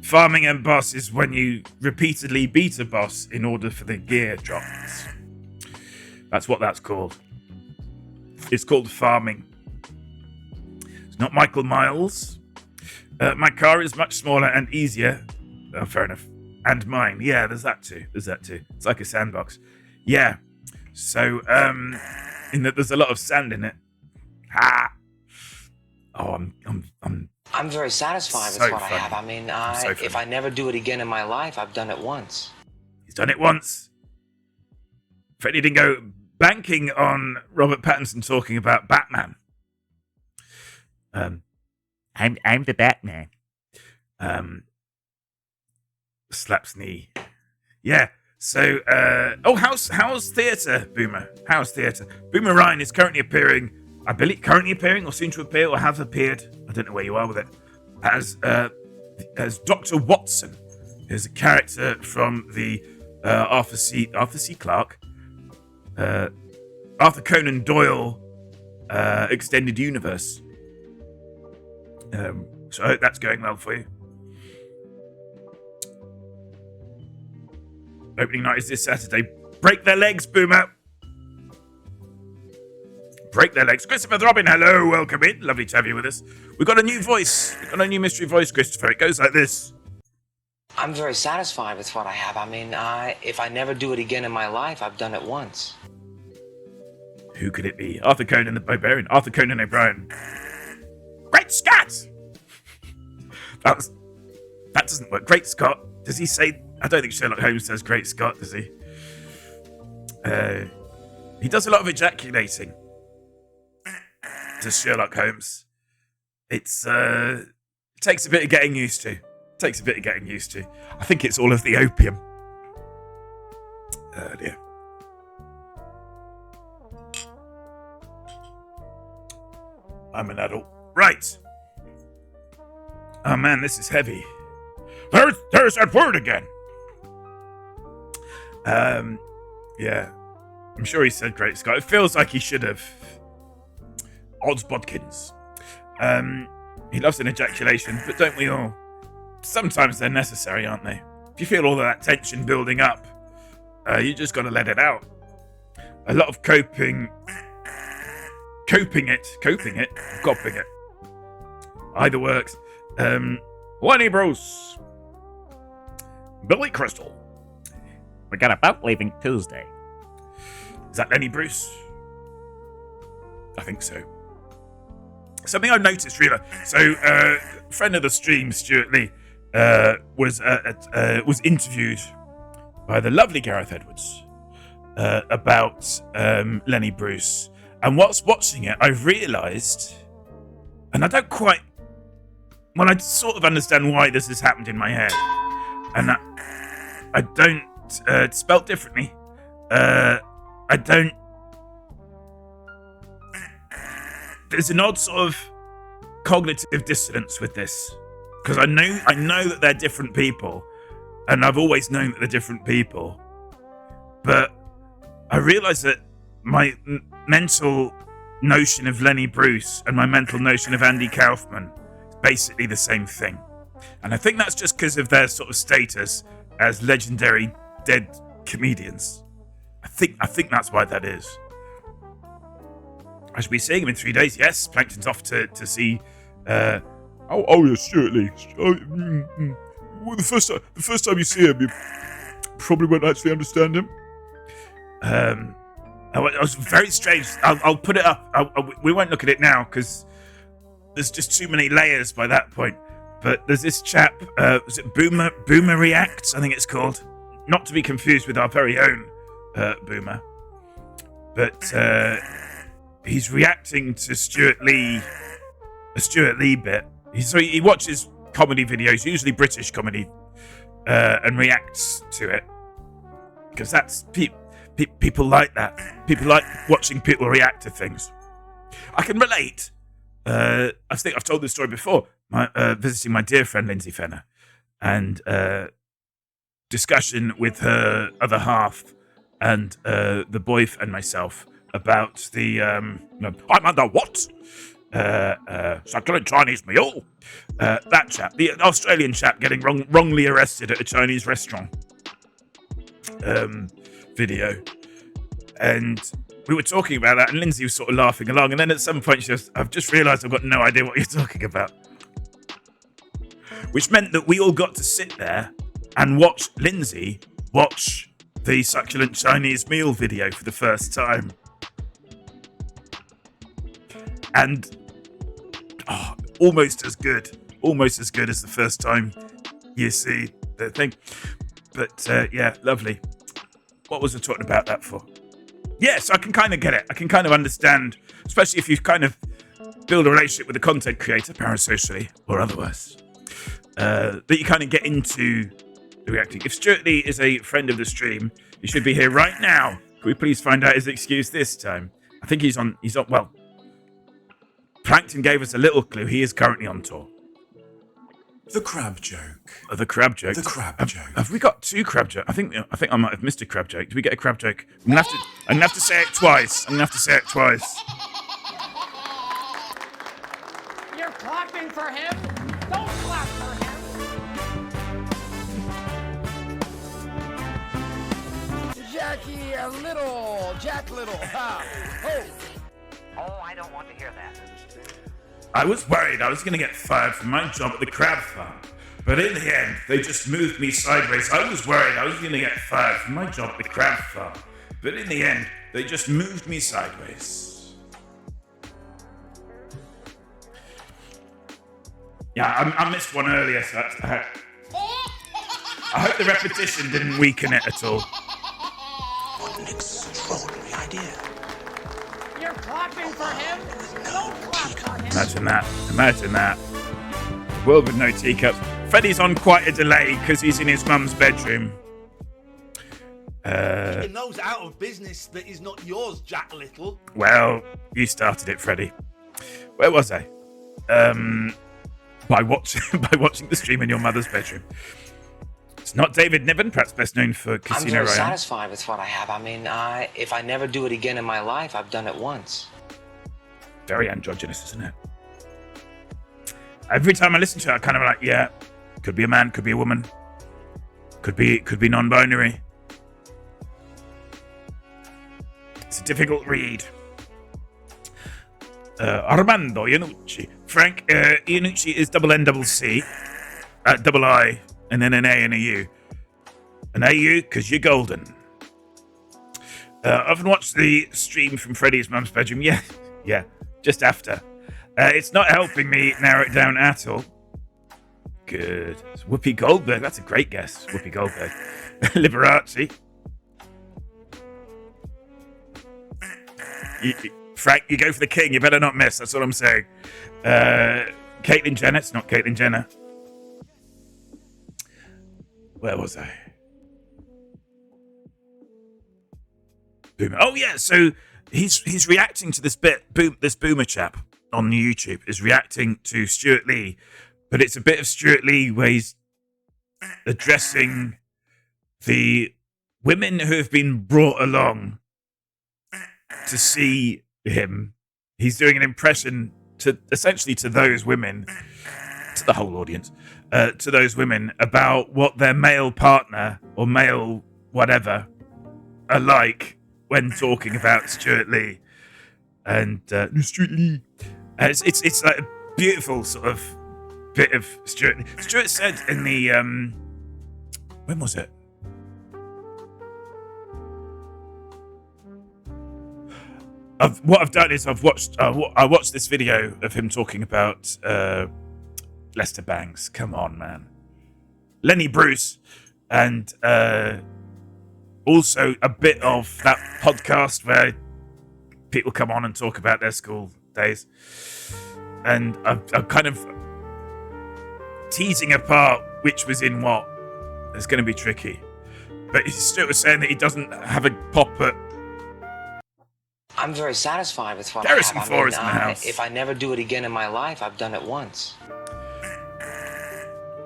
Farming and boss is when you repeatedly beat a boss in order for the gear drops. That's what that's called. It's called farming. It's not Michael Miles. My car is much smaller and easier. Oh, fair enough. And mine. Yeah, there's that too. It's like a sandbox. Yeah. So, in that there's a lot of sand in it. Ha! Oh, I'm very satisfied So with what funny. I have. I mean, So if funny. I never do it again in my life, I've done it once. He's done it once. Freddie didn't go banking on Robert Pattinson talking about Batman. I'm the Batman. Slaps knee. Yeah. So, how's theatre, Boomer? How's theatre? Boomer Ryan is currently appearing, I believe, or soon to appear, or have appeared. I don't know where you are with it. As Dr. Watson, who's a character from the Arthur C. Clarke, Arthur Conan Doyle extended universe. So I hope that's going well for you. Opening night is this Saturday. Break their legs, Boomer. Break their legs. Christopher Robin, hello, welcome in. Lovely to have you with us. We've got a new voice. We've got a new mystery voice, Christopher. It goes like this. I'm very satisfied with what I have. I mean, if I never do it again in my life, I've done it once. Who could it be? Arthur Conan the Barbarian. Arthur Conan O'Brien. Great Scott! That doesn't work. Great Scott. Does he say... I don't think Sherlock Holmes says Great Scott, does he? He does a lot of ejaculating. Does Sherlock Holmes. It takes a bit of getting used to. I think it's all of the opium. Oh dear. I'm an adult. Right. Oh man, this is heavy. There's that word again. Yeah. I'm sure he said Great Scott. It feels like he should have. Odds Bodkins. He loves an ejaculation, but don't we all? Sometimes they're necessary, aren't they? If you feel all of that tension building up, you just got to let it out. A lot of coping it. Either works. Lenny Bruce. Billy Crystal. We got a boat leaving Tuesday. Is that Lenny Bruce? I think so. Something I've noticed, really. So, friend of the stream, Stuart Lee, was interviewed by the lovely Gareth Edwards about Lenny Bruce. And whilst watching it, I've realised, and I don't quite... Well, I sort of understand why this has happened in my head. And I don't... it's spelt differently. I don't... There's an odd sort of cognitive dissonance with this. Because I know that they're different people. And I've always known that they're different people. But I realise that my mental notion of Lenny Bruce and my mental notion of Andy Kaufman is basically the same thing. And I think that's just because of their sort of status as legendary dead comedians. I think that's why that is. I should be seeing him in 3 days. Yes, Plankton's off to see. Yes, Stuart Lee. Well, the first time you see him, you probably won't actually understand him. It was very strange. I'll put it up. We won't look at it now because there's just too many layers by that point. But there's this chap. Was it Boomer Reacts? I think it's called. Not to be confused with our very own Boomer. But he's reacting to Stuart Lee. A Stuart Lee bit. He watches comedy videos, usually British comedy, and reacts to it because that's people like that. People like watching people react to things. I can relate. I think I've told this story before. Visiting my dear friend Lindsay Fenner, and discussion with her other half and the boyfriend and myself about the I'm under what? Succulent Chinese meal. That chap, the Australian chap, getting wrongly arrested at a Chinese restaurant. Video, and we were talking about that, and Lindsay was sort of laughing along, and then at some point she goes, "I've just realised I've got no idea what you're talking about," which meant that we all got to sit there and watch Lindsay watch the Succulent Chinese meal video for the first time, and almost as good as the first time you see the thing. But yeah, lovely. What was I talking about that for? Yes, I can kind of get it. I can kind of understand, especially if you kind of build a relationship with a content creator, parasocially or otherwise, that you kind of get into the reacting. If Stuart Lee is a friend of the stream, he should be here right now. Can we please find out his excuse this time? I think he's on. Well, Plankton gave us a little clue. He is currently on tour. The crab joke. The crab joke. The crab joke. Have we got two crab jokes? I think I might have missed a crab joke. Did we get a crab joke? I'm gonna have to say it twice. You're clapping for him? Don't clap for him. Jack Little, ha! Oh! Oh, I don't want to hear that. I was worried I was going to get fired from my job at the crab farm, but in the end, they just moved me sideways. I was worried I was going to get fired from my job at the crab farm, but in the end, they just moved me sideways. Yeah, I missed one earlier, so I hope the repetition didn't weaken it at all. What an extraordinary idea. You're clapping for him? Don't clap for him. Imagine that. World with no teacups. Freddie's on quite a delay because he's in his mum's bedroom. He knows out of business that is not yours, Jack Little. Well, you started it, Freddie. Where was I? By watching the stream in your mother's bedroom. It's not David Niven, perhaps best known for Casino I'm very Royale. satisfied with what I have. I mean, if I never do it again in my life, I've done it once. Very androgynous, isn't it? Every time I listen to it, I kind of like, yeah, could be a man, could be a woman, could be non-binary. It's a difficult read. Armando Iannucci. Frank Iannucci is double N double C, double I, and then an A and a U. An AU because you're golden. I often watch the stream from Freddie's mum's bedroom. Yeah, just after. It's not helping me narrow it down at all. Good. It's Whoopi Goldberg. That's a great guess. Whoopi Goldberg. Liberace. Frank, you go for the king. You better not miss. That's what I'm saying. Caitlyn Jenner. It's not Caitlyn Jenner. Where was I? Boomer. Oh yeah. So he's reacting to this bit. This boomer chap on YouTube is reacting to Stuart Lee, but it's a bit of Stuart Lee where he's addressing the women who have been brought along to see him. He's doing an impression to essentially to those women, to the whole audience, to those women about what their male partner or male whatever are like when talking about Stuart Lee. And Stuart Lee. It's like a beautiful sort of bit of Stuart. Stuart said in the when was it? What I've done is I watched this video of him talking about Lester Bangs. Come on, man. Lenny Bruce, and also a bit of that podcast where people come on and talk about their school days. And I'm kind of teasing apart which was in what. It's going to be tricky. But Stuart was saying that he doesn't have a pop at... I'm very satisfied with what Harrison I have. Ford in the house. If I never do it again in my life, I've done it once.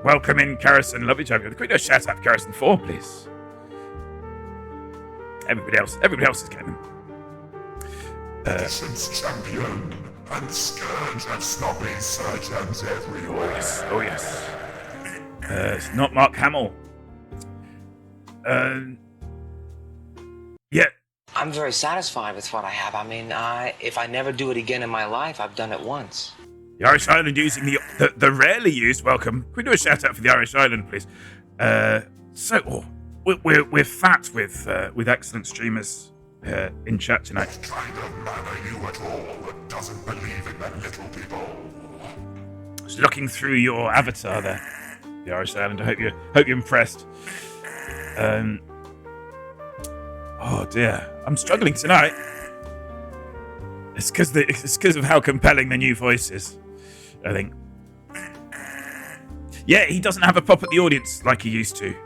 welcome in Carrison. Lovely to have you. Can we do a shout out for Carrison 4, please? Everybody else is getting them. Distance champion and scourge of snobby surgeons everywhere. Oh yes. It's not Mark Hamill. Yeah. I'm very satisfied with what I have. I mean, if I never do it again in my life, I've done it once. The Irish Island using the rarely used welcome. Can we do a shout out for the Irish Island, please? We're fat with excellent streamers in chat tonight. What kind of man are you at all that doesn't believe in the little people? Just looking through your avatar there, the Irish Island. I hope you're impressed. Oh dear, I'm struggling tonight. It's because of how compelling the new voice is, I think. Yeah, he doesn't have a pop at the audience like he used to.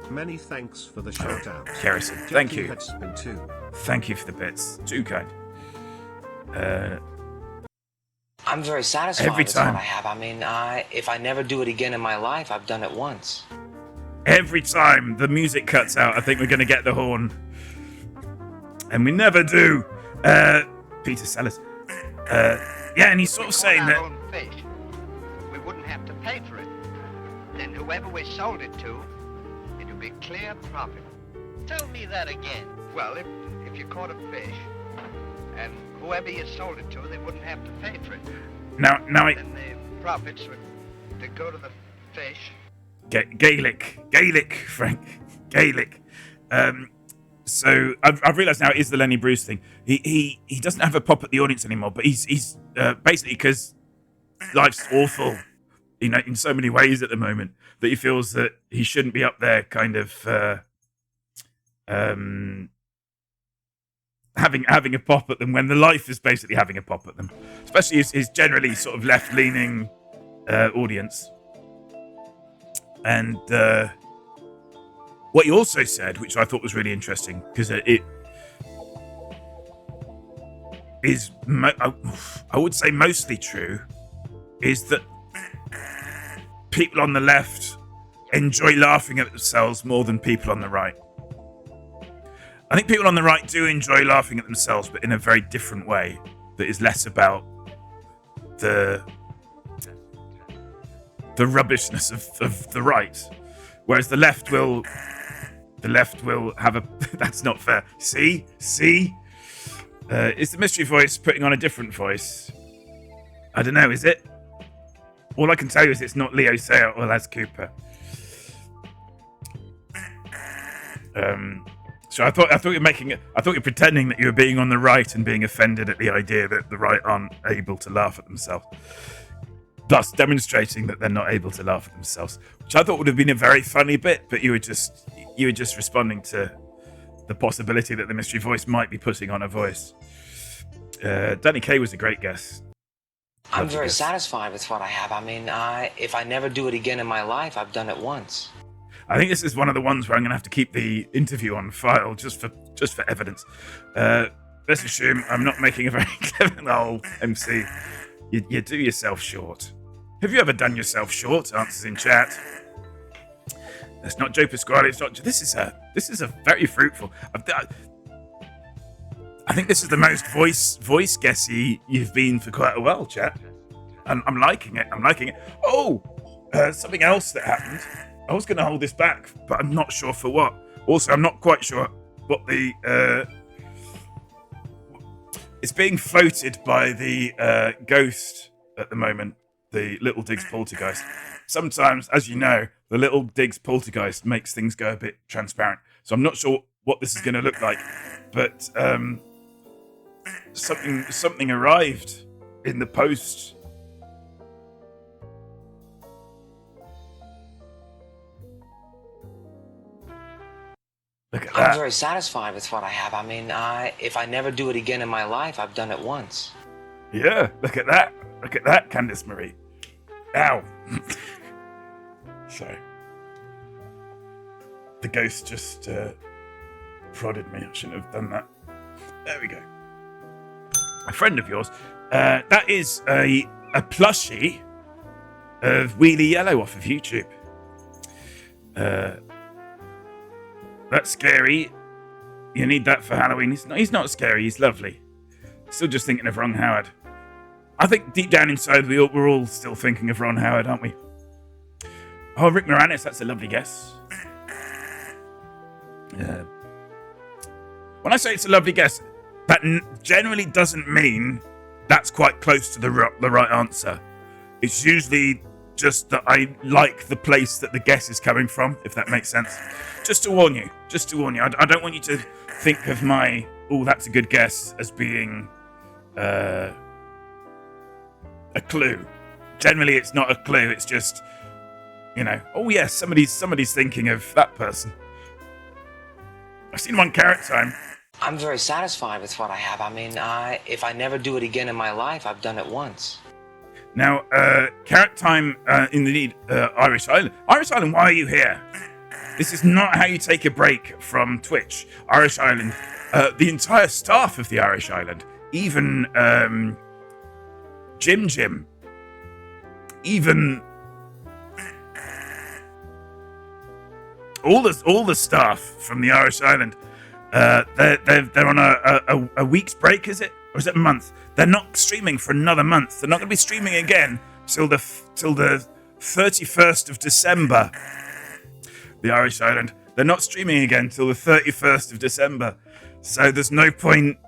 Many thanks for the shout out. Harrison, thank you. Too. Thank you for the bits. Too kind. I'm very satisfied Every with time. what I have. I mean, if I never do it again in my life, I've done it once. Every time the music cuts out, I think we're going to get the horn. And we never do. Peter Sellers. Yeah, and he's sort of saying that... Own fish. We wouldn't have to pay for it. Then whoever we sold it to, it would be clear profit. Tell me that again. Well, if you caught a fish, and whoever you sold it to, they wouldn't have to pay for it. Now Then the profits would go to the fish. Gaelic, Frank. Gaelic. So I've realised now it is the Lenny Bruce thing. He doesn't have a pop at the audience anymore, but he's basically because life's awful, in so many ways at the moment that he feels that he shouldn't be up there, kind of having a pop at them when the life is basically having a pop at them, especially his generally sort of left-leaning audience. And what he also said, which I thought was really interesting, because it is, I would say mostly true, is that people on the left enjoy laughing at themselves more than people on the right. I think people on the right do enjoy laughing at themselves, but in a very different way that is less about the rubbishness of the right, whereas the left will have a that's not fair. See, is the mystery voice putting on a different voice? I don't know. Is it? All I can tell you is it's not Leo Sayer or Laz Cooper. So I thought you're pretending that you were being on the right and being offended at the idea that the right aren't able to laugh at themselves, thus demonstrating that they're not able to laugh at themselves, which I thought would have been a very funny bit, but you were just responding to the possibility that the mystery voice might be putting on a voice. Danny Kaye was a great guest. I'm very satisfied with what I have. I mean, if I never do it again in my life, I've done it once. I think this is one of the ones where I'm going to have to keep the interview on file just for evidence. Let's assume I'm not making a very clever MC. You do yourself short. Have you ever done yourself short? Answers in chat. That's not Joe Pasquale. It's not. This is a very fruitful. I think this is the most voice guessy you've been for quite a while, chat. And I'm liking it. Oh, something else that happened. I was going to hold this back, but I'm not sure for what. Also, I'm not quite sure what the... It's being floated by the ghost at the moment, the Little Diggs poltergeist. Sometimes, as you know, the Little Diggs poltergeist makes things go a bit transparent. So I'm not sure what this is going to look like, but something arrived in the post. Look at that. I'm very satisfied with what I have. I mean, if I never do it again in my life, I've done it once. Yeah, look at that. Look at that, Candice Marie. Ow. Sorry. The ghost just prodded me. I shouldn't have done that. There we go. A friend of yours. That is a plushie of Wheelie Yellow off of YouTube. That's scary. You need that for Halloween. He's not scary. He's lovely. Still just thinking of Ron Howard. I think deep down inside we're all still thinking of Ron Howard, aren't we? Oh, Rick Moranis. That's a lovely guess. When I say it's a lovely guess, that generally doesn't mean that's quite close to the right answer. It's usually just that I like the place that the guess is coming from, if that makes sense. Just to warn you. I don't want you to think of my, oh, that's a good guess, as being a clue. Generally, it's not a clue. It's just, oh yes, somebody's thinking of that person. I've seen one Carrot Time. I'm very satisfied with what I have. I mean, if I never do it again in my life, I've done it once. Now, Carrot Time, indeed, Irish Island. Irish Island, why are you here? This is not how you take a break from Twitch. Irish Island, the entire staff of the Irish Island, even Jim, even all the staff from the Irish Island, they're on a week's break, is it? Or is it a month? They're not streaming for another month. They're not going to be streaming again till the 31st of December. The Irish Island. They're not streaming again till the 31st of December. So there's no point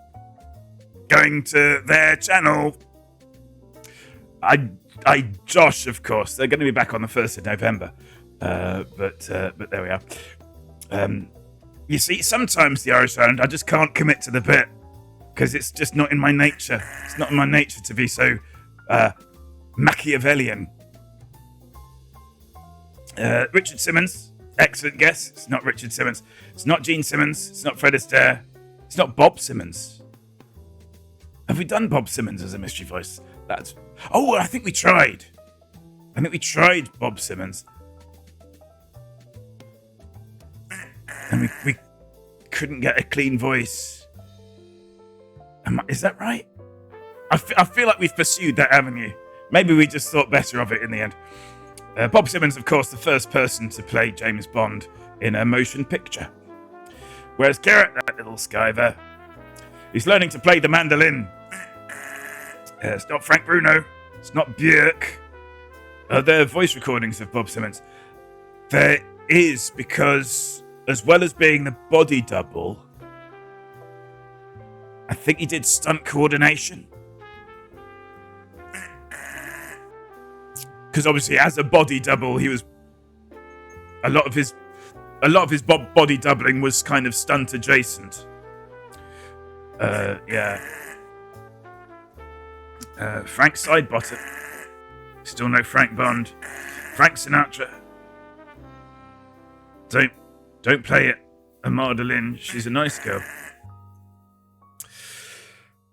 going to their channel. Josh, of course. They're going to be back on the 1st of November. But there we are. You see, sometimes the Irish Island, I just can't commit to the bit. Because it's just not in my nature. It's not in my nature to be so Machiavellian. Richard Simmons, excellent guess. It's not Richard Simmons. It's not Gene Simmons. It's not Fred Astaire. It's not Bob Simmons. Have we done Bob Simmons as a mystery voice? I think we tried. Bob Simmons. And we couldn't get a clean voice. Is that right? I feel like we've pursued that avenue. Maybe we just thought better of it in the end. Bob Simmons, of course, the first person to play James Bond in a motion picture. Whereas Garrett, that little guy there, he's learning to play the mandolin. It's not Frank Bruno. It's not Björk. There are voice recordings of Bob Simmons. There is, because as well as being the body double, I think he did stunt coordination. Because obviously, as a body double, he was a lot of his body doubling was kind of stunt adjacent. Frank Sidebottom. Still no Frank Bond. Frank Sinatra. Don't play it. Amada Lynn. She's a nice girl.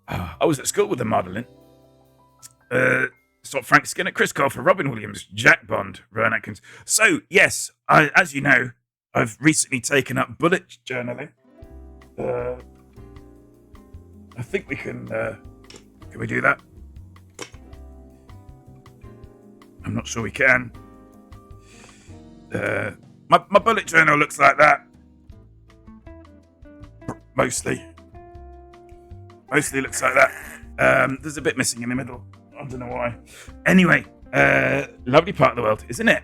I was at school with Amada Lynn. It's not Frank Skinner, Chris Colfer, Robin Williams, Jack Bond, Rowan Atkins. So, yes, as you know, I've recently taken up bullet journaling. I think we can we do that? I'm not sure we can. My bullet journal looks like that. Mostly looks like that. There's a bit missing in the middle. I don't know why. Anyway, lovely part of the world, isn't it?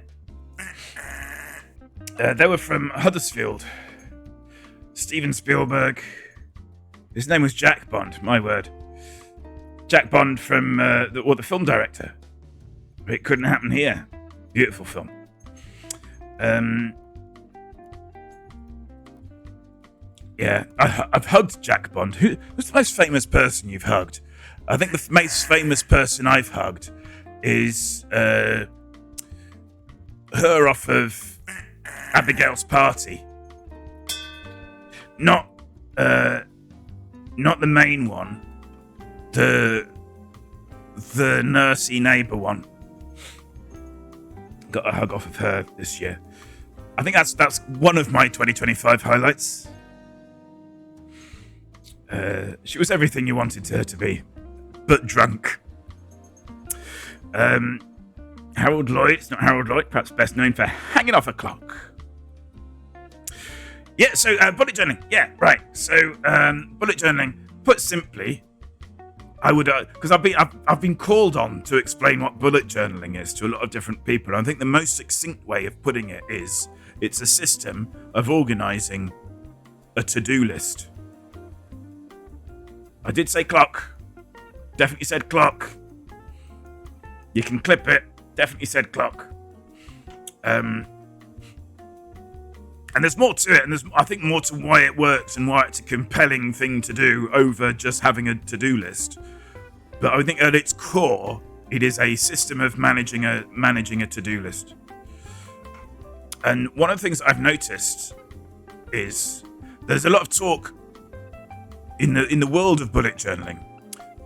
They were from Huddersfield. Steven Spielberg. His name was Jack Bond, my word. Jack Bond from the film director. It couldn't happen here. Beautiful film. Yeah, I've hugged Jack Bond. Who's the most famous person you've hugged? I think the most famous person I've hugged is her off of Abigail's Party. Not the main one. The nursey neighbour one. Got a hug off of her this year. I think that's one of my 2025 highlights. She was everything you wanted her to be, but drunk. Harold Lloyd, it's not Harold Lloyd, perhaps best known for hanging off a clock. Yeah, so bullet journaling. Yeah, right. So bullet journaling, put simply, I would, because I've been called on to explain what bullet journaling is to a lot of different people. I think the most succinct way of putting it is it's a system of organising a to-do list. I did say clock. Definitely said clock. You can clip it. Definitely said clock. And there's more to it, and there's, I think, more to why it works and why it's a compelling thing to do over just having a to-do list. But I think at its core, it is a system of managing a to-do list. And one of the things I've noticed is there's a lot of talk in the world of bullet journaling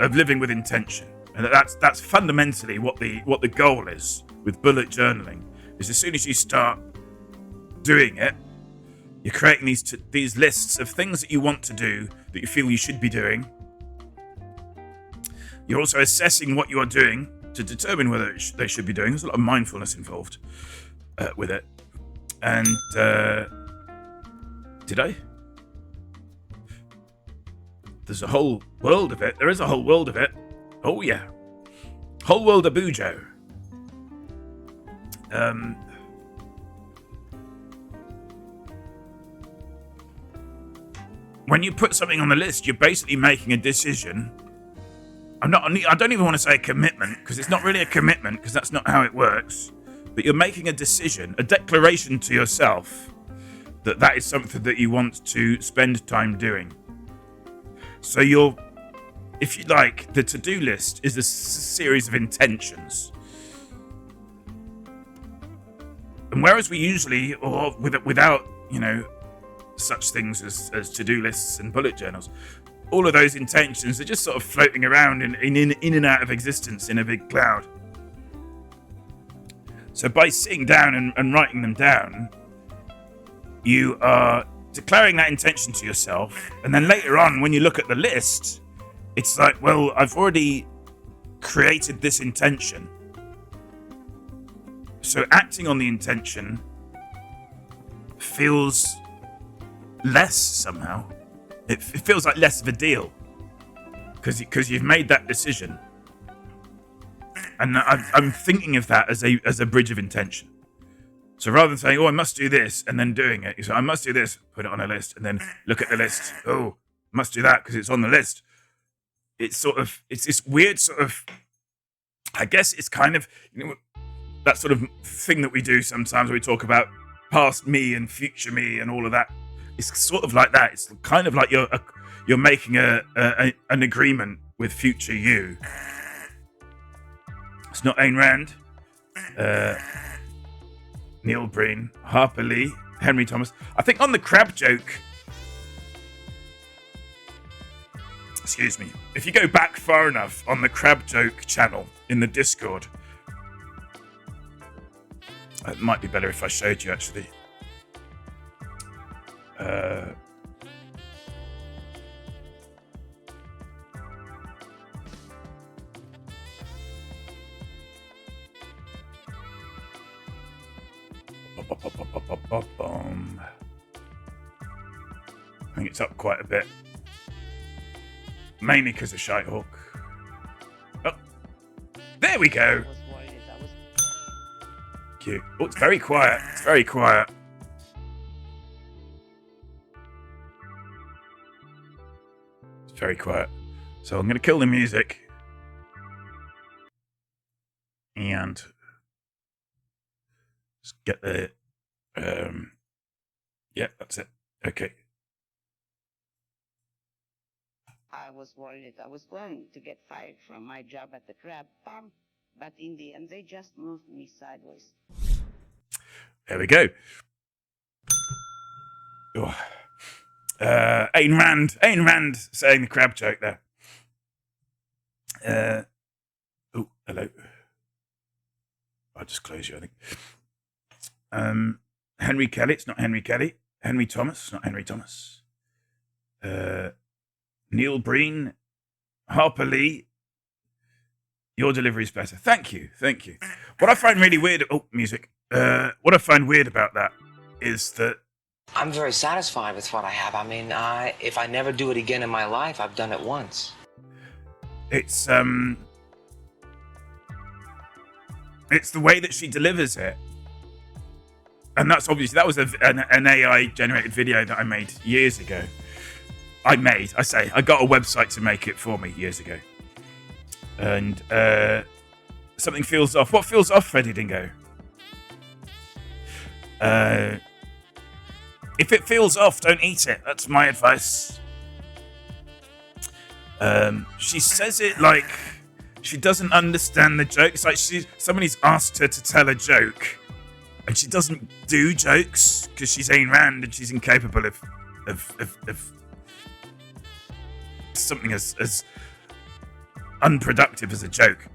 of living with intention, and that's fundamentally what the goal is with bullet journaling. Is as soon as you start doing it, you're creating these lists of things that you want to do that you feel you should be doing. You're also assessing what you are doing to determine whether they should be doing. There's a lot of mindfulness involved with it. And did I? There's a whole world of it. There is a whole world of it. Oh yeah, whole world of Bujo. When you put something on the list, you're basically making a decision. I don't even want to say a commitment, because it's not really a commitment, because that's not how it works. But you're making a decision, a declaration to yourself that is something that you want to spend time doing. So if you like, the to-do list is a series of intentions. And whereas we usually, or without, such things as to-do lists and bullet journals, all of those intentions are just sort of floating around in and out of existence in a big cloud. So by sitting down and writing them down, you are declaring that intention to yourself, and then later on, when you look at the list, it's like, well, I've already created this intention. So acting on the intention feels less somehow. It feels like less of a deal because you've made that decision, and I'm thinking of that as a bridge of intention. So rather than saying, "Oh, I must do this," and then doing it, you say, "I must do this," put it on a list, and then look at the list. Oh, I must do that because it's on the list. It's this weird sort of, I guess it's kind of that sort of thing that we do sometimes when we talk about past me and future me and all of that. It's sort of like that. It's kind of like you're making an agreement with future you. It's not Ayn Rand, Neil Breen, Harper Lee, Henry Thomas. I think on the crab joke, excuse me, if you go back far enough on the crab joke channel in the Discord, it might be better if I showed you actually. I think it's up quite a bit. Mainly because of Shitehawk. Oh, there we go. Cute. Oh, it's very quiet. It's very quiet. It's very quiet. So I'm going to kill the music. And just get the... yeah, that's it. Okay. I was worried I was going to get fired from my job at the crab farm, but in the end, they just moved me sideways. There we go. Oh. Ayn Rand saying the crab joke there. Oh, hello. I'll just close you, I think. Henry Kelly, it's not Henry Kelly. Henry Thomas, not Henry Thomas. Neil Breen, Harper Lee. Your delivery's better. Thank you. What I find really weird... Oh, music. What I find weird about that is that... I'm very satisfied with what I have. I mean, if I never do it again in my life, I've done it once. It's the way that she delivers it. And that's obviously... That was an AI-generated video that I made years ago. I got a website to make it for me years ago. And something feels off. What feels off, Freddy Dingo? If it feels off, don't eat it. That's my advice. She says it like she doesn't understand the joke. It's like somebody's asked her to tell a joke, and she doesn't do jokes because she's Ayn Rand and she's incapable of something as unproductive as a joke.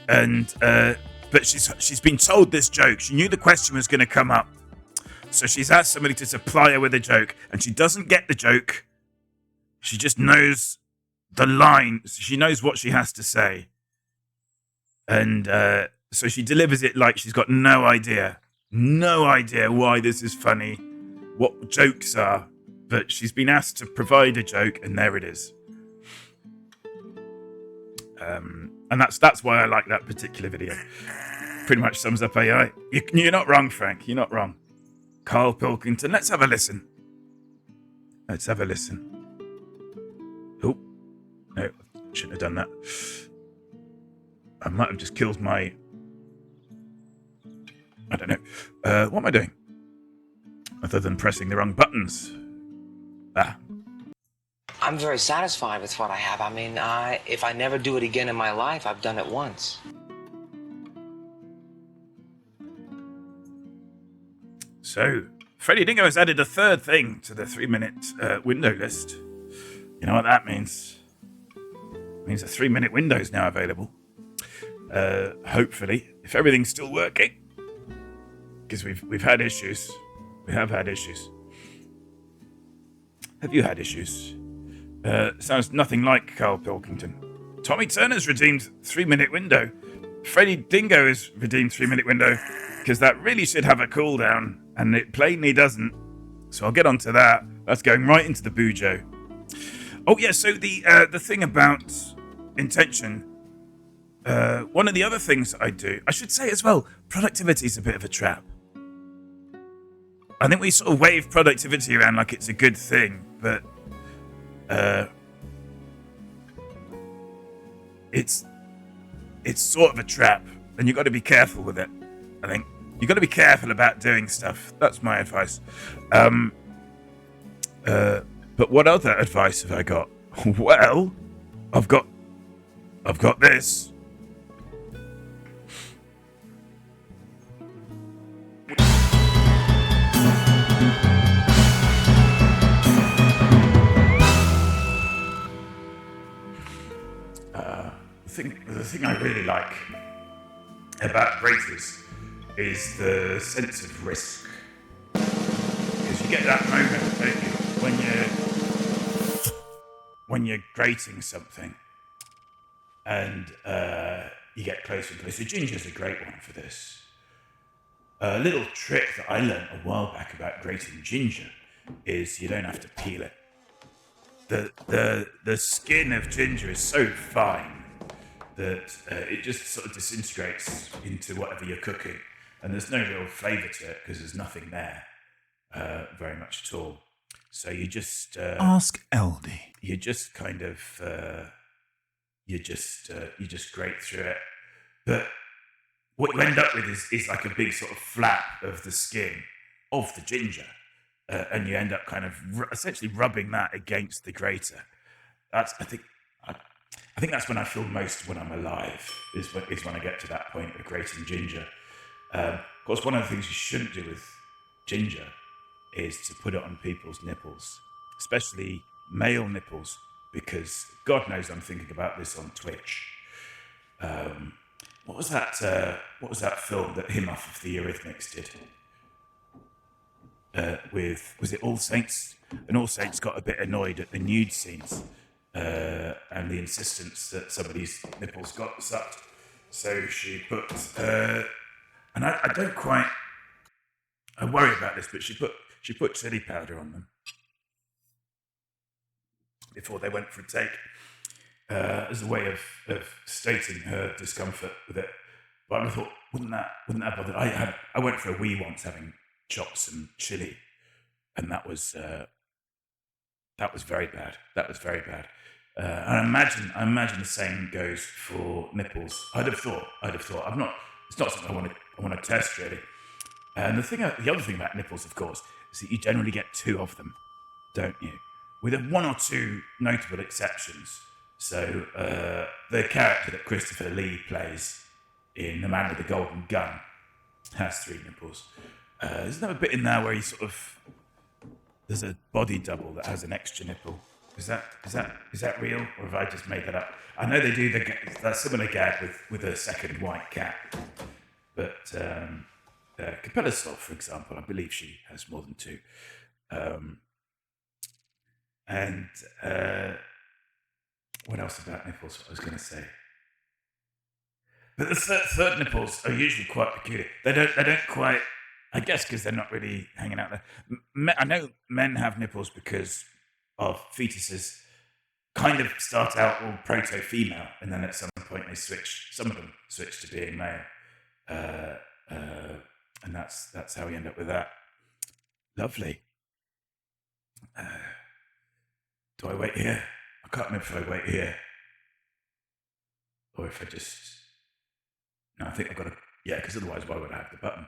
And but she's been told this joke. She knew the question was going to come up, so she's asked somebody to supply her with a joke, and she doesn't get the joke. She just knows the line. She knows what she has to say, and so she delivers it like she's got no idea why this is funny, what jokes are, but she's been asked to provide a joke, and there it is. And that's why I like that particular video. Pretty much sums up AI. You're not wrong, Frank. You're not wrong. Carl Pilkington. Let's have a listen. Oh, no, shouldn't have done that. I might have just killed my... I don't know. What am I doing? Other than pressing the wrong buttons. I'm very satisfied with what I have. I mean, if I never do it again in my life, I've done it once. So, Freddy Dingo has added a third thing to the 3-minute window list. You know what that means? It means a 3-minute window is now available. Hopefully, if everything's still working. Because we've had issues. We have had issues. Have you had issues? Sounds nothing like Carl Pilkington. Tommy Turner's redeemed 3-minute window. Freddy Dingo has redeemed 3-minute window because that really should have a cooldown, and it plainly doesn't. So I'll get onto that. That's going right into the Bujo. Oh yeah, so the thing about intention. One of the other things I do, I should say as well, productivity is a bit of a trap. I think we sort of wave productivity around like it's a good thing, but it's sort of a trap, and you've got to be careful with it. I think you've got to be careful about doing stuff. That's my advice. But what other advice have I got? Well, I've got this. The thing I really like about graters is the sense of risk. Because you get that moment, don't you, when you're grating something and you get closer and closer. Ginger's a great one for this. A little trick that I learned a while back about grating ginger is you don't have to peel it. The skin of ginger is so fine that it just sort of disintegrates into whatever you're cooking, and there's no real flavour to it because there's nothing there very much at all. So you just ask Eldy. You just kind of you just grate through it, but what you end up with is like a big sort of flap of the skin of the ginger, and you end up kind of essentially rubbing that against the grater. I think that's when I feel most when I'm alive, is when I get to that point of grating ginger. Of course, one of the things you shouldn't do with ginger is to put it on people's nipples, especially male nipples, because God knows I'm thinking about this on Twitch. What was that film that him off of the Eurythmics did? Was it All Saints? And All Saints got a bit annoyed at the nude scenes and the insistence that somebody's nipples got sucked. So she put, and I don't quite, I worry about this, but she put chili powder on them before they went for a take, as a way of stating her discomfort with it. But I thought, wouldn't that bother? I went for a wee once having chops and chili, and that was very bad. That was very bad. And I imagine the same goes for nipples. I'd have thought. I'm not. It's not something I want to test really. And the other thing about nipples, of course, is that you generally get two of them, don't you? With one or two notable exceptions. So the character that Christopher Lee plays in The Man with the Golden Gun has three nipples. Isn't there a bit in there where there's a body double that has an extra nipple? Is that real, or have I just made that up? I know they do that similar gag with a second white cat, but Capella Sloth, for example, I believe she has more than two. And what else about nipples? What I was going to say. But the third nipples are usually quite peculiar. They don't quite. I guess because they're not really hanging out there. I know men have nipples because of fetuses kind of start out all proto-female, and then at some point some of them switch to being male. And that's how we end up with that. Lovely. Do I wait here? I can't remember if I wait here. Or if I just... No, I think I've got to... Yeah, because otherwise why would I have the button?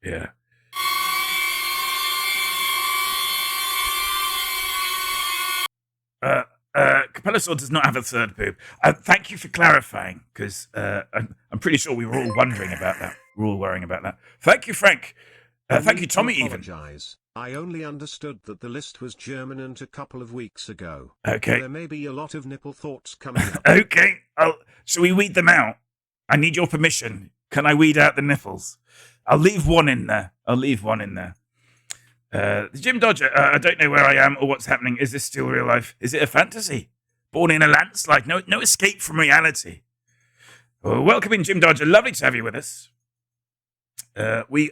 Yeah. Capella Sword does not have a third boob. Thank you for clarifying, because I'm pretty sure we were all wondering about that. We're all worrying about that. Thank you, Frank. Thank you, Tommy, even. I only understood that the list was Germinant a couple of weeks ago. Okay. There may be a lot of nipple thoughts coming up. Okay. Shall we weed them out? I need your permission. Can I weed out the nipples? I'll leave one in there. The Jim Dodger, I don't know where I am or what's happening. Is this still real life? Is it a fantasy? Born in a landslide? No escape from reality. Well, welcome in, Jim Dodger. Lovely to have you with us. We're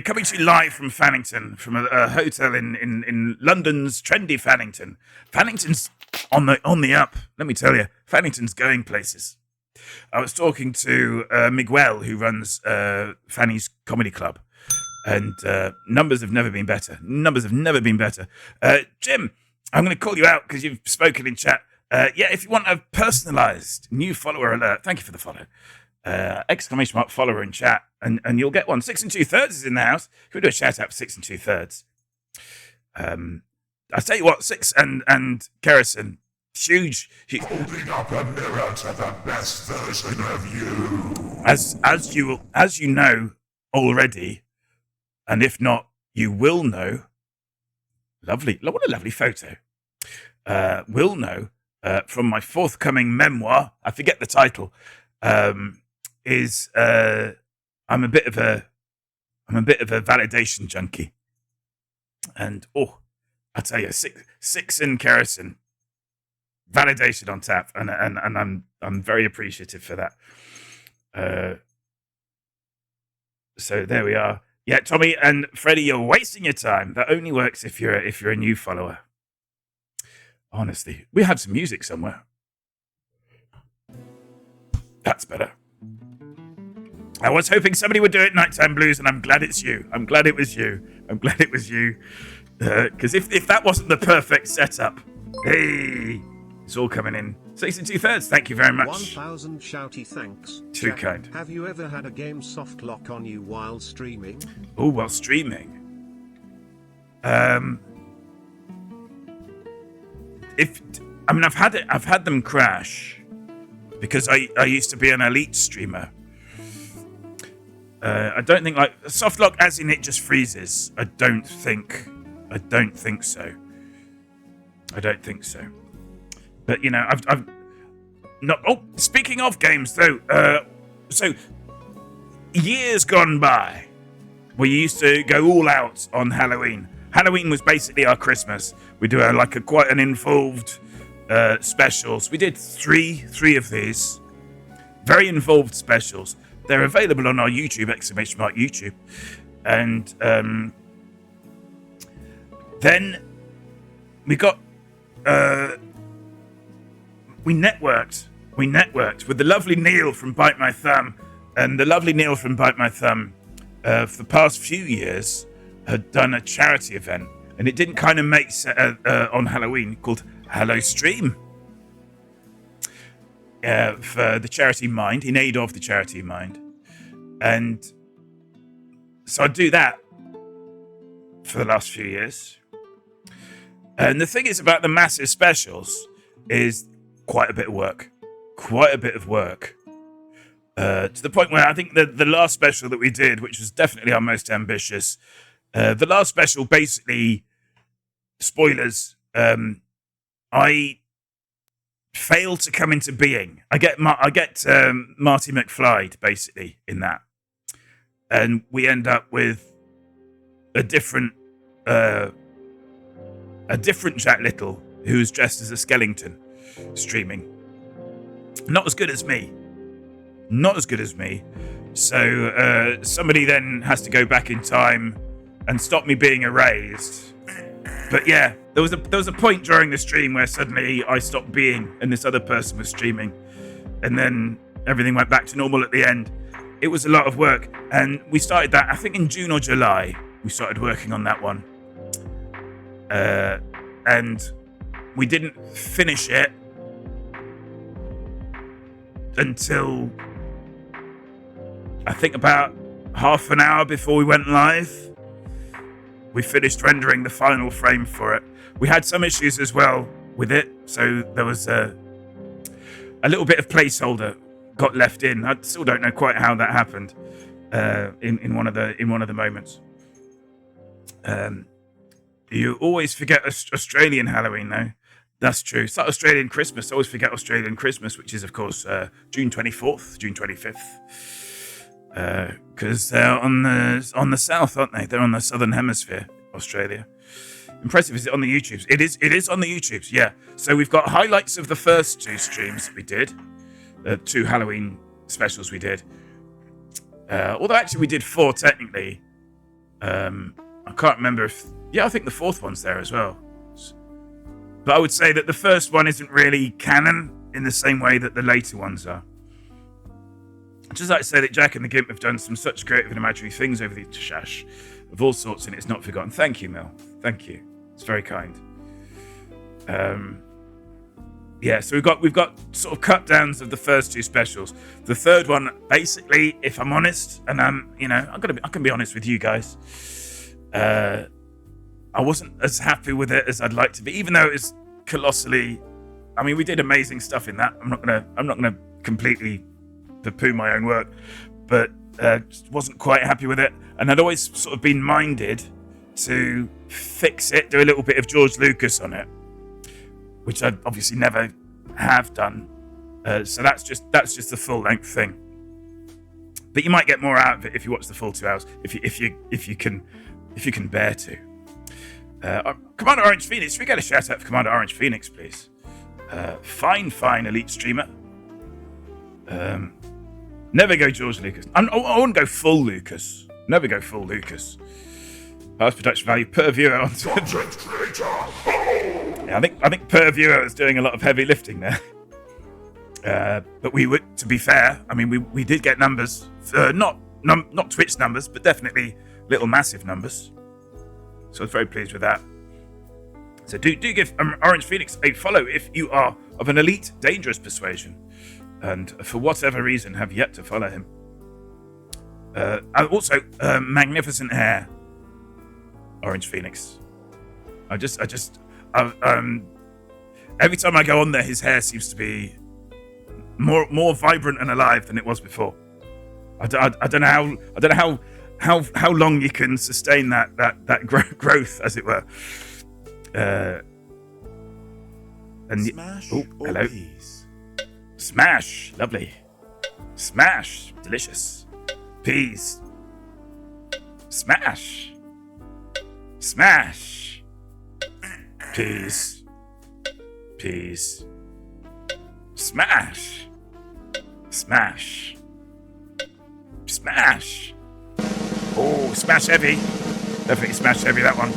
coming to you live from Fannington, from a hotel in London's trendy Fannington. Fannington's on the up. Let me tell you, Fannington's going places. I was talking to Miguel, who runs Fanny's Comedy Club, and numbers have never been better. Jim, I'm going to call you out because you've spoken in chat. If you want a personalised new follower alert, thank you for the follow. Exclamation mark follower in chat, and you'll get one. 6 2/3 is in the house. Can we do a shout out for 6 2/3? I tell you what, 6 and Kerrison, huge. Holding up a mirror to the best version of you. As you know already, and if not, you will know. Lovely, what a lovely photo. Will know from my forthcoming memoir. I forget the title. Is I'm a bit of a validation junkie, and I tell you, six in Kerrison, validation on tap, and I'm very appreciative for that. So there we are. Yeah, Tommy and Freddie, you're wasting your time. That only works if you're a new follower. Honestly, we had some music somewhere. That's better. I was hoping somebody would do it Nighttime Blues, and I'm glad it's you. I'm glad it was you. Because if that wasn't the perfect setup, hey, it's all coming in. 6 2/3, thank you very much. 1,000 shouty thanks. Too kind. Have you ever had a game soft lock on you while streaming? Oh, while streaming? I've had them crash because I used to be an elite streamer. I don't think like soft lock as in it just freezes. I don't think so. But you know, I've not. Oh, speaking of games though, so years gone by, we used to go all out on Halloween. Halloween was basically our Christmas. We do quite an involved specials. We did three of these. Very involved specials. They're available on our YouTube, exclamation mark YouTube. And then we got... We networked with the lovely Neil from Bite My Thumb. And the lovely Neil from Bite My Thumb, for the past few years, had done a charity event. And it didn't kind of make sense on Halloween, called Hello Stream. For the charity Mind, in aid of the charity Mind. And so I do that for the last few years. And the thing is about the massive specials is quite a bit of work. To the point where I think the last special that we did, which was definitely our most ambitious, the last special basically, spoilers, I failed to come into being. I get Marty McFly basically in that. And we end up with a different Jack Little who's dressed as a skeleton streaming. Not as good as me. So somebody then has to go back in time and stop me being erased. But yeah, there was a point during the stream where suddenly I stopped being and this other person was streaming. And then everything went back to normal at the end. It was a lot of work. And we started that, I think in June or July, we started working on that one. And we didn't finish it until I think about half an hour before we went live. We finished rendering the final frame for it. We had some issues as well with it, so there was a little bit of placeholder got left in. I still don't know quite how that happened in one of the moments. You always forget Australian Halloween, though. That's true. It's like Australian Christmas. I always forget Australian Christmas, which is, of course, June 24th, June 25th. Because they're on the south, aren't they? They're on the southern hemisphere, Australia. Impressive. Is it on the YouTubes? It is on the YouTubes, yeah. So we've got highlights of the first two streams we did. 2 Halloween specials we did. Although actually we did 4 technically. I can't remember if... Yeah, I think the 4th one's there as well. But I would say that the first one isn't really canon in the same way that the later ones are. I'd just like to say that Jack and the Gimp have done some such creative and imaginary things over the Tashash of all sorts, and it's not forgotten. Thank you, Mel. Thank you. It's very kind. Yeah, so we've got sort of cut downs of the first 2 specials. The third one, basically, if I'm honest, and I can be honest with you guys, I wasn't as happy with it as I'd like to be, even though it was colossally. I mean, we did amazing stuff in that. I'm not gonna completely poo my own work, but just wasn't quite happy with it. And I'd always sort of been minded to fix it, do a little bit of George Lucas on it, which I obviously never have done. So that's just the full length thing. But you might get more out of it if you watch the full 2 hours, if you can bear to. Commander Orange Phoenix, we get a shout out for Commander Orange Phoenix, please. Fine elite streamer. Never go George Lucas. I wouldn't go full Lucas. Never go full Lucas. Highest production value per viewer on Content creator. Yeah, I think per viewer is doing a lot of heavy lifting there. But we would, to be fair, I mean we did get numbers, not Twitch numbers, but definitely little massive numbers. So I was very pleased with that. So do give Orange Phoenix a follow if you are of an elite, dangerous persuasion, and for whatever reason have yet to follow him. Also, magnificent hair, Orange Phoenix. Every time I go on there, his hair seems to be more vibrant and alive than it was before. I don't know how long you can sustain that growth, as it were. Smash hello. peas? Smash, lovely. Smash, delicious. Peas. Smash. Peas. peas. Smash! Smash! Smash! Oh, smash heavy. Definitely smash heavy, that one.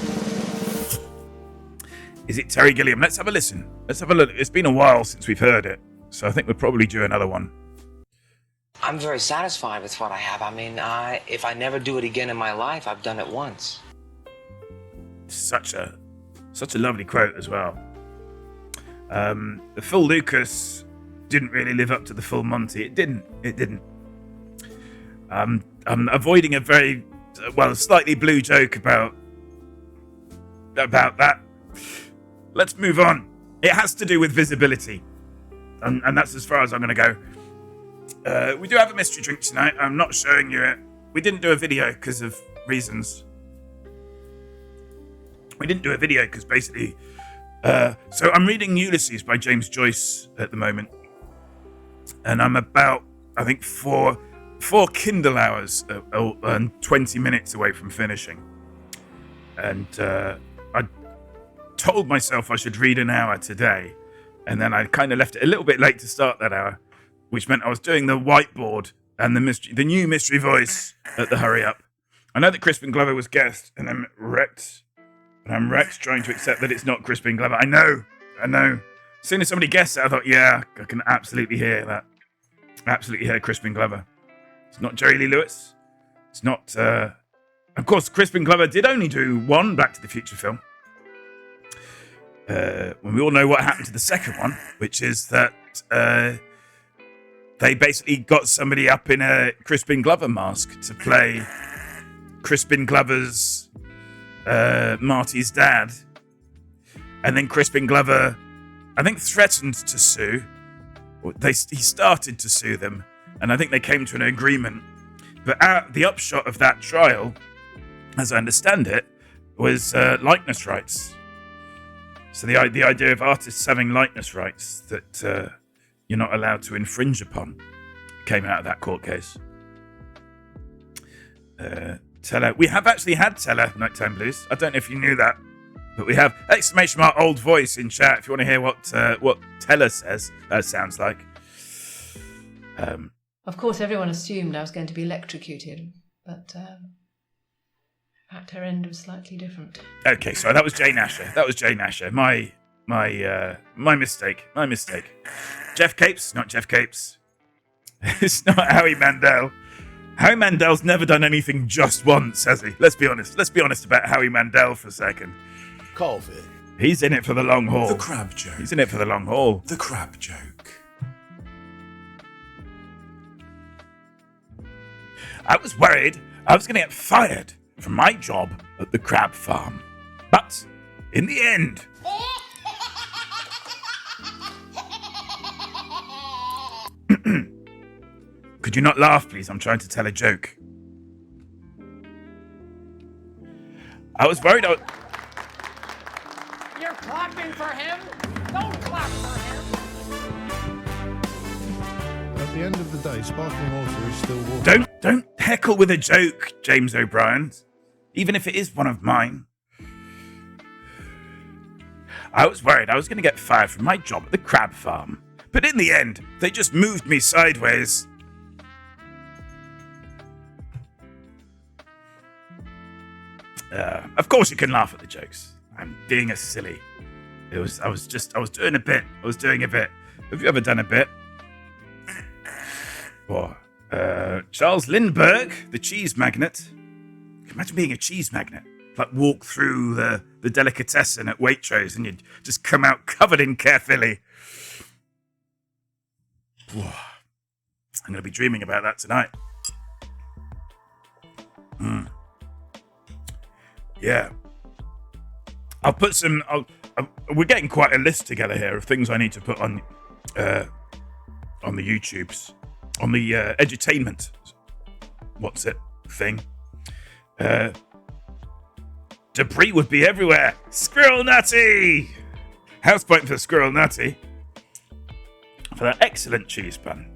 Is it Terry Gilliam? Let's have a listen. Let's have a look. It's been a while since we've heard it, so I think we'll probably do another one. I'm very satisfied with what I have. I mean, if I never do it again in my life, I've done it once. Such a lovely quote as well. The full Lucas didn't really live up to the full Monty. It didn't. I'm avoiding a very, slightly blue joke about that. Let's move on. It has to do with visibility. And that's as far as I'm going to go. We do have a mystery drink tonight. I'm not showing you it. We didn't do a video because of reasons. We didn't do a video because basically... so I'm reading Ulysses by James Joyce at the moment. And I'm about, I think, four Kindle hours and 20 minutes away from finishing. And I told myself I should read an hour today. And then I kind of left it a little bit late to start that hour, which meant I was doing the whiteboard and the new mystery voice at the hurry up. I know that Crispin Glover was guest, and I'm wrecked trying to accept that it's not Crispin Glover. I know. As soon as somebody guessed it, I thought, yeah, I can absolutely hear that. Absolutely hear Crispin Glover. It's not Jerry Lee Lewis. It's not... Of course, Crispin Glover did only do one Back to the Future film. When we all know what happened to the second one, which is that they basically got somebody up in a Crispin Glover mask to play Crispin Glover's Marty's dad. And then Crispin Glover, I think, threatened to sue. He started to sue them, and I think they came to an agreement. But the upshot of that trial, as I understand it, was likeness rights. So the idea of artists having likeness rights that you're not allowed to infringe upon came out of that court case. Teller. We have actually had Teller Nighttime Blues. I don't know if you knew that, but we have ! Old voice in chat if you want to hear what Teller says. Sounds like. Of course, everyone assumed I was going to be electrocuted, but in fact, her end was slightly different. Okay, so that was Jane Asher. My mistake. Jeff Capes, not Jeff Capes. It's not Howie Mandel. Howie Mandel's never done anything just once, has he? Let's be honest. Let's be honest about Howie Mandel for a second. COVID. He's in it for the long haul. The crab joke. He's in it for the long haul. The crab joke. I was worried I was going to get fired from my job at the crab farm. But in the end... Could you not laugh, please? I'm trying to tell a joke. I was worried You're clapping for him? Don't clap for him! At the end of the day, sparkling water is still water. Don't heckle with a joke, James O'Brien. Even if it is one of mine. I was worried I was going to get fired from my job at the crab farm. But in the end, they just moved me sideways. Of course you can laugh at the jokes. I'm being a silly. I was doing a bit. Have you ever done a bit? Or Charles Lindbergh, the cheese magnate. Imagine being a cheese magnate. Like walk through the delicatessen at Waitrose and you'd just come out covered in Caerphilly. I'm going to be dreaming about that tonight. Yeah. I'll put some... we're getting quite a list together here of things I need to put on the YouTubes. On the edutainment... What's it? Thing. Debris would be everywhere. Squirrel Nutty! House point for Squirrel Nutty. For that excellent cheese bun.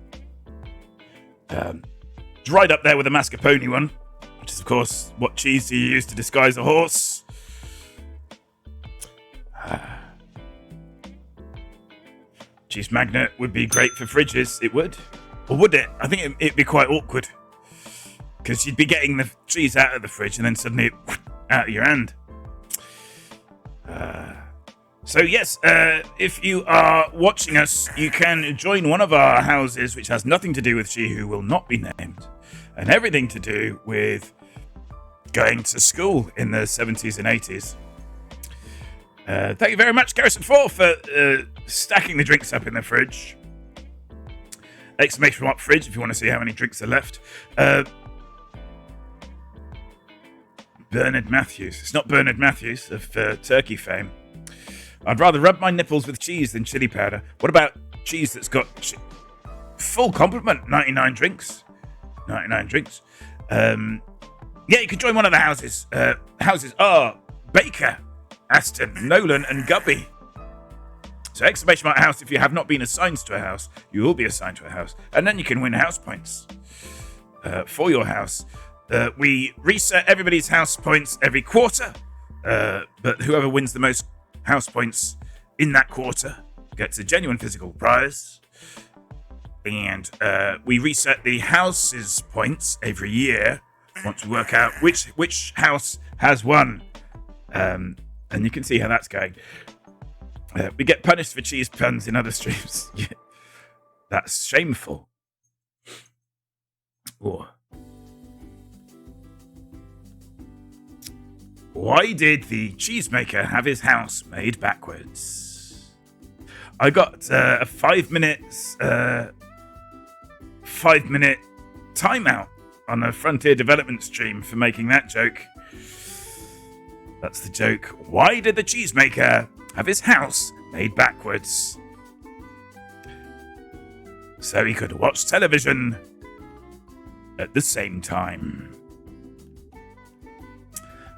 It's right up there with the mascarpone one. Which is, of course, what cheese do you use to disguise a horse? Cheese magnet would be great for fridges. It would. Or would it? I think it'd be quite awkward. Because you'd be getting the cheese out of the fridge and then suddenly out of your hand. So yes, if you are watching us, you can join one of our houses, which has nothing to do with She Who Will Not Be Named, and everything to do with going to school in the 70s and 80s. Thank you very much, Garrison4, for stacking the drinks up in the fridge. Exclamation mark fridge if you want to see how many drinks are left. Bernard Matthews. It's not Bernard Matthews of Turkey fame. I'd rather rub my nipples with cheese than chili powder. What about cheese that's got full complement? 99 drinks. 99 drinks. Yeah, you can join one of the houses. Houses are Baker, Aston, Nolan, and Gubby. So exclamation mark house if you have not been assigned to a house. You will be assigned to a house. And then you can win house points for your house. We reset everybody's house points every quarter. But whoever wins the most house points in that quarter gets a genuine physical prize. And we reset the house's points every year once we work out which house has won. And you can see how that's going. We get punished for cheese puns in other streams. Yeah. That's shameful. Oh. Why did the cheesemaker have his house made backwards? I got a 5 minute timeout on a Frontier Development stream for making that joke. That's the joke. Why did the cheesemaker have his house made backwards? So he could watch television at the same time.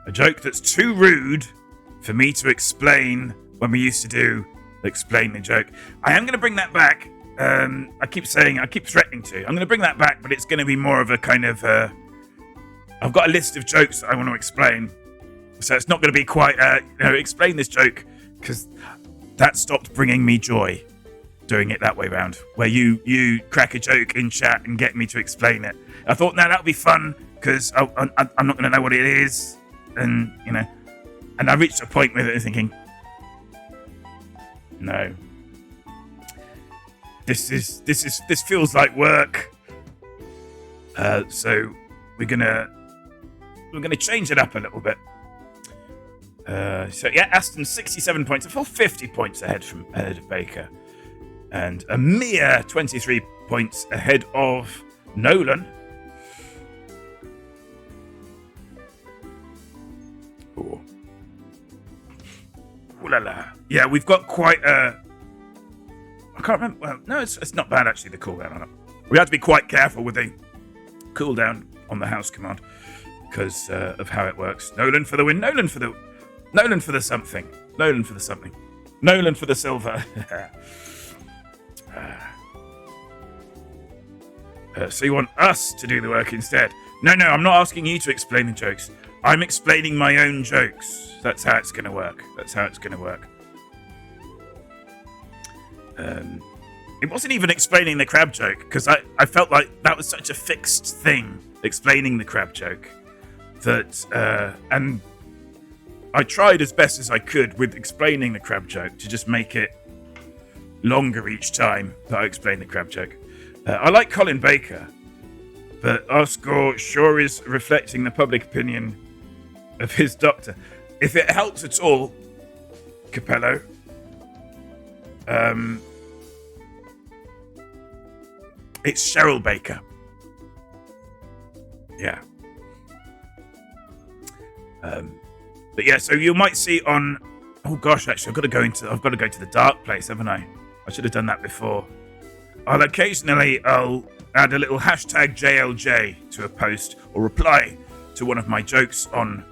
A joke that's too rude for me to explain when we used to do explain the joke. I am going to bring that back. I keep threatening to. I'm going to bring that back, but it's going to be more of a kind of I've got a list of jokes that I want to explain. So it's not going to be quite, explain this joke, because that stopped bringing me joy, doing it that way round, where you crack a joke in chat and get me to explain it. I thought, now that'll be fun, because I'm not going to know what it is, and I reached a point with it thinking, no, this feels like work. So we're gonna change it up a little bit. So yeah, Aston 67 points, a full 50 points ahead of Baker, and a mere 23 points ahead of Nolan. Ooh. Ooh la la. Yeah, we've got quite a. I can't remember. Well, no, it's not bad actually. The cooldown on it. We have to be quite careful with the cooldown on the house command because of how it works. Nolan for the win. Nolan for the something. Nolan for the something. Nolan for the silver. So you want us to do the work instead? No, I'm not asking you to explain the jokes. I'm explaining my own jokes. That's how it's going to work. It wasn't even explaining the crab joke, because I felt like that was such a fixed thing, explaining the crab joke, that and I tried as best as I could with explaining the crab joke to just make it longer each time that I explained the crab joke. I like Colin Baker, but our score sure is reflecting the public opinion of his doctor. If it helps at all, Capello, it's Cheryl Baker. Yeah. But yeah, so you might see on. Oh gosh, actually, I've got to go to the dark place, haven't I? I should have done that before. I'll add a little hashtag JLJ to a post or reply to one of my jokes on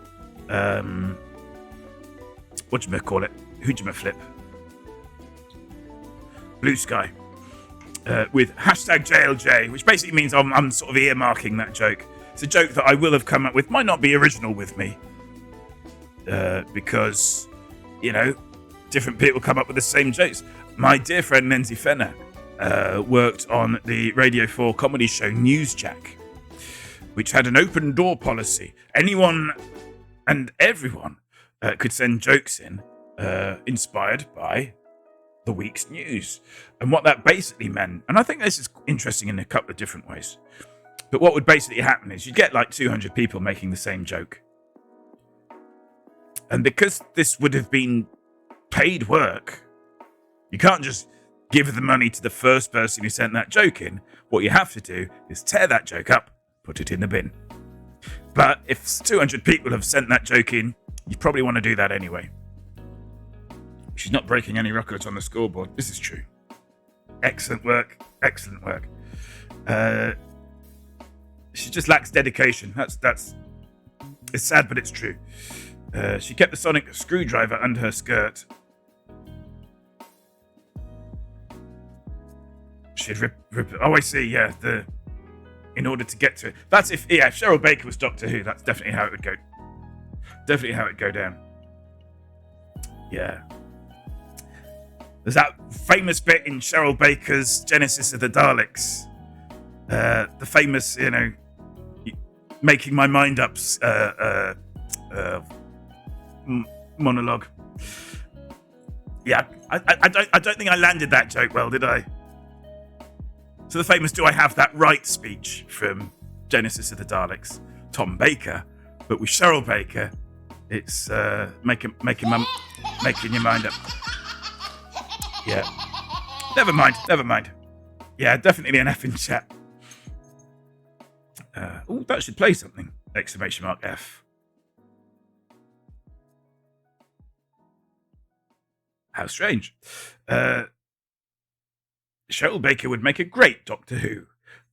whatchamacallit, Hoojamaflip, Blue Sky, with hashtag JLJ, which basically means I'm sort of earmarking that joke. It's a joke that I will have come up with, might not be original with me, because different people come up with the same jokes. my dear friend Lindsay Fenner worked on the Radio 4 comedy show Newsjack, which had an open door policy. Anyone and everyone could send jokes in inspired by the week's news. And what that basically meant, and I think this is interesting in a couple of different ways, but what would basically happen is you'd get like 200 people making the same joke. And because this would have been paid work, you can't just give the money to the first person who sent that joke in. What you have to do is tear that joke up, put it in the bin. But if 200 people have sent that joke in, you probably want to do that anyway. She's not breaking any records on the scoreboard. This is true. Excellent work. Excellent work. She just lacks dedication. That's. It's sad, but it's true. She kept the sonic screwdriver under her skirt. She'd rip. Oh, I see. Yeah, in order to get to it. That's if Cheryl Baker was Doctor Who. That's definitely how it would go. Definitely how it'd go down. Yeah. There's that famous bit in Cheryl Baker's Genesis of the Daleks. The famous, making my mind up monologue. Yeah, I don't think I landed that joke well, did I? So the famous "Do I have that right?" speech from Genesis of the Daleks, Tom Baker, but with Cheryl Baker, it's making your mind up. Yeah. Never mind. Yeah, definitely an F in chat. That should play something! !F. How strange. Cheryl Baker would make a great Doctor Who.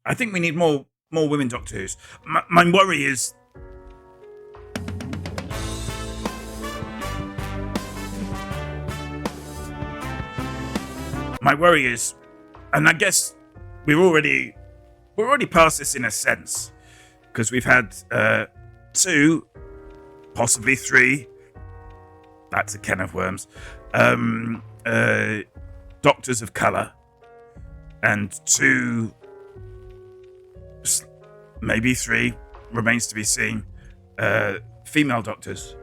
I think we need more women Doctor Who's. My worry is... and I guess we're already past this in a sense, because we've had 2, possibly 3. That's a can of worms. Doctors of colour, and 2, maybe 3, remains to be seen, female doctors.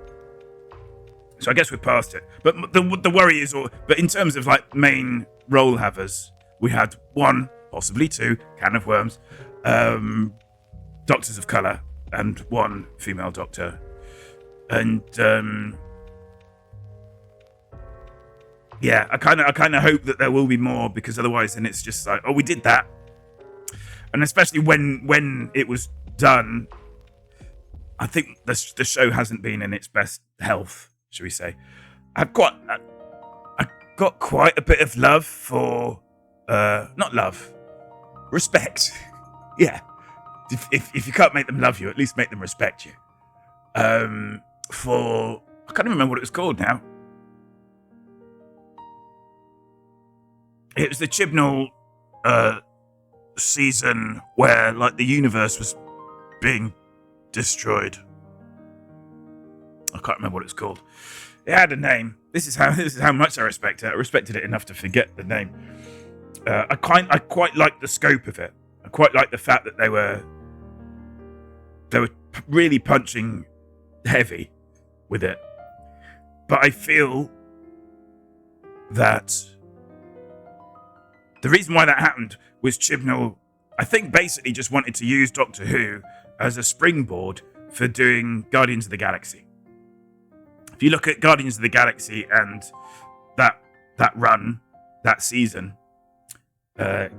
So I guess we're past it. But the worry is, but in terms of like main role havers, we had 1, possibly 2, can of worms, doctors of colour, and 1 female doctor. And yeah, I kind of hope that there will be more, because otherwise then it's just like, oh, we did that. And especially when it was done, I think the show hasn't been in its best health, shall we say. I got quite a bit of love for not love, respect. Yeah, if you can't make them love you, at least make them respect you. For I can't even remember what it was called now. It was the Chibnall season where like the universe was being destroyed. I can't remember what it's called. It had a name. This is how much I respect it. I respected it enough to forget the name. I quite liked the scope of it. I quite liked the fact that they were really punching heavy with it. But I feel that the reason why that happened was Chibnall, I think, basically just wanted to use Doctor Who as a springboard for doing Guardians of the Galaxy. If you look at Guardians of the Galaxy and that run, that season, a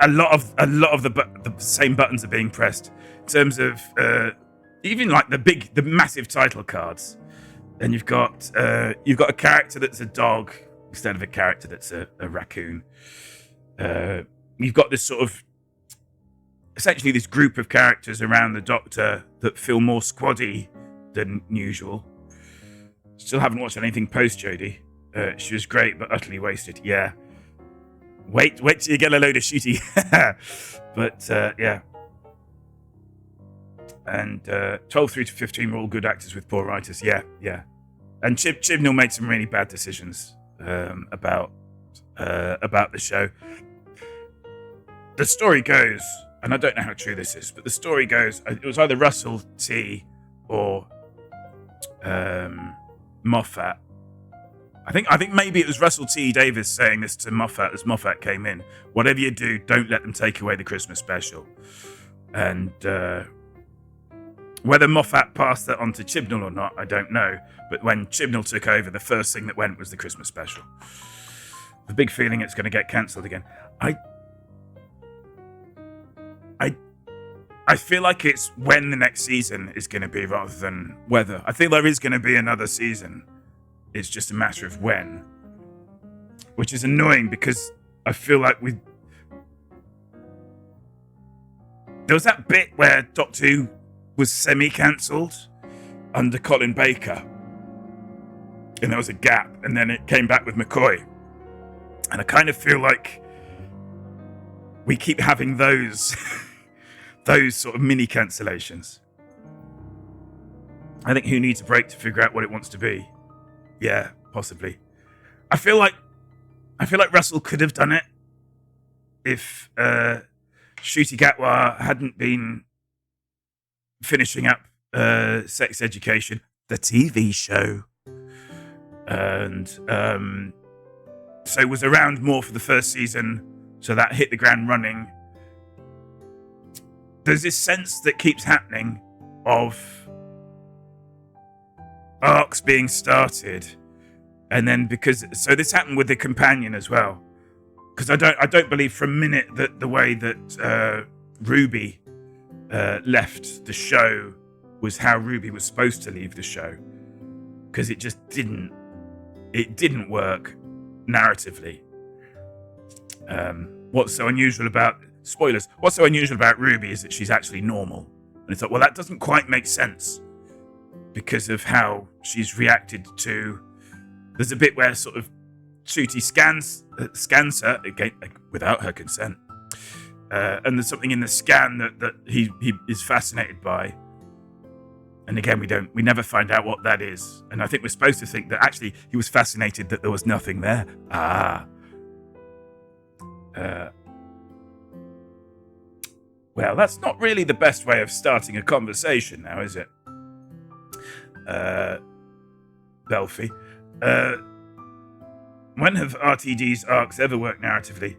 lot of the same buttons are being pressed in terms of even like the massive title cards. And you've got a character that's a dog instead of a character that's a raccoon. You've got this sort of essentially this group of characters around the Doctor that feel more squaddy than usual. Still haven't watched anything post Jodie. She was great but utterly wasted. Yeah. Wait till you get a load of shooty. But yeah. And 12 through to 15 were all good actors with poor writers. Yeah. And Chibnall made some really bad decisions about the show. The story goes, and I don't know how true this is, but the story goes, it was either Russell T or Moffat. I think maybe it was Russell T Davies saying this to Moffat as Moffat came in. Whatever you do, don't let them take away the Christmas special. And whether Moffat passed that on to Chibnall or not, I don't know. But when Chibnall took over, the first thing that went was the Christmas special. The big feeling it's going to get cancelled again. I feel like it's when the next season is going to be rather than whether. I think there is going to be another season. It's just a matter of when. Which is annoying because I feel like there was that bit where Doctor Who was semi-cancelled under Colin Baker. And there was a gap, and then it came back with McCoy. And I kind of feel like we keep having those sort of mini cancellations. I think Who needs a break to figure out what it wants to be. Yeah, possibly. I feel like Russell could have done it if Ncuti Gatwa hadn't been finishing up Sex Education, the TV show, and so was around more for the first season, so that hit the ground running. There's this sense that keeps happening of arcs being started, and then so this happened with The Companion as well, because I don't believe for a minute that the way that Ruby left the show was how Ruby was supposed to leave the show, because it just didn't work narratively. What's so unusual about Ruby is that she's actually normal, and it's like, well, that doesn't quite make sense because of how she's reacted to. There's a bit where sort of Ncuti scans her again without her consent, and there's something in the scan that he is fascinated by. And again, we never find out what that is. And I think we're supposed to think that actually he was fascinated that there was nothing there. Well, that's not really the best way of starting a conversation now, is it? Belfie. When have RTD's arcs ever worked narratively?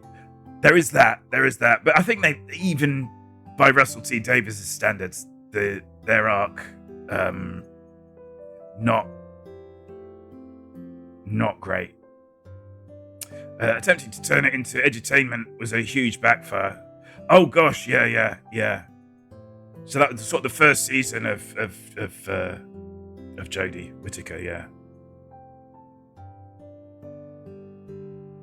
There is that. But I think they, even by Russell T Davies' standards, their arc, not great. Attempting to turn it into edutainment was a huge backfire. Oh gosh, yeah. So that was sort of the first season of Jodie Whittaker, yeah.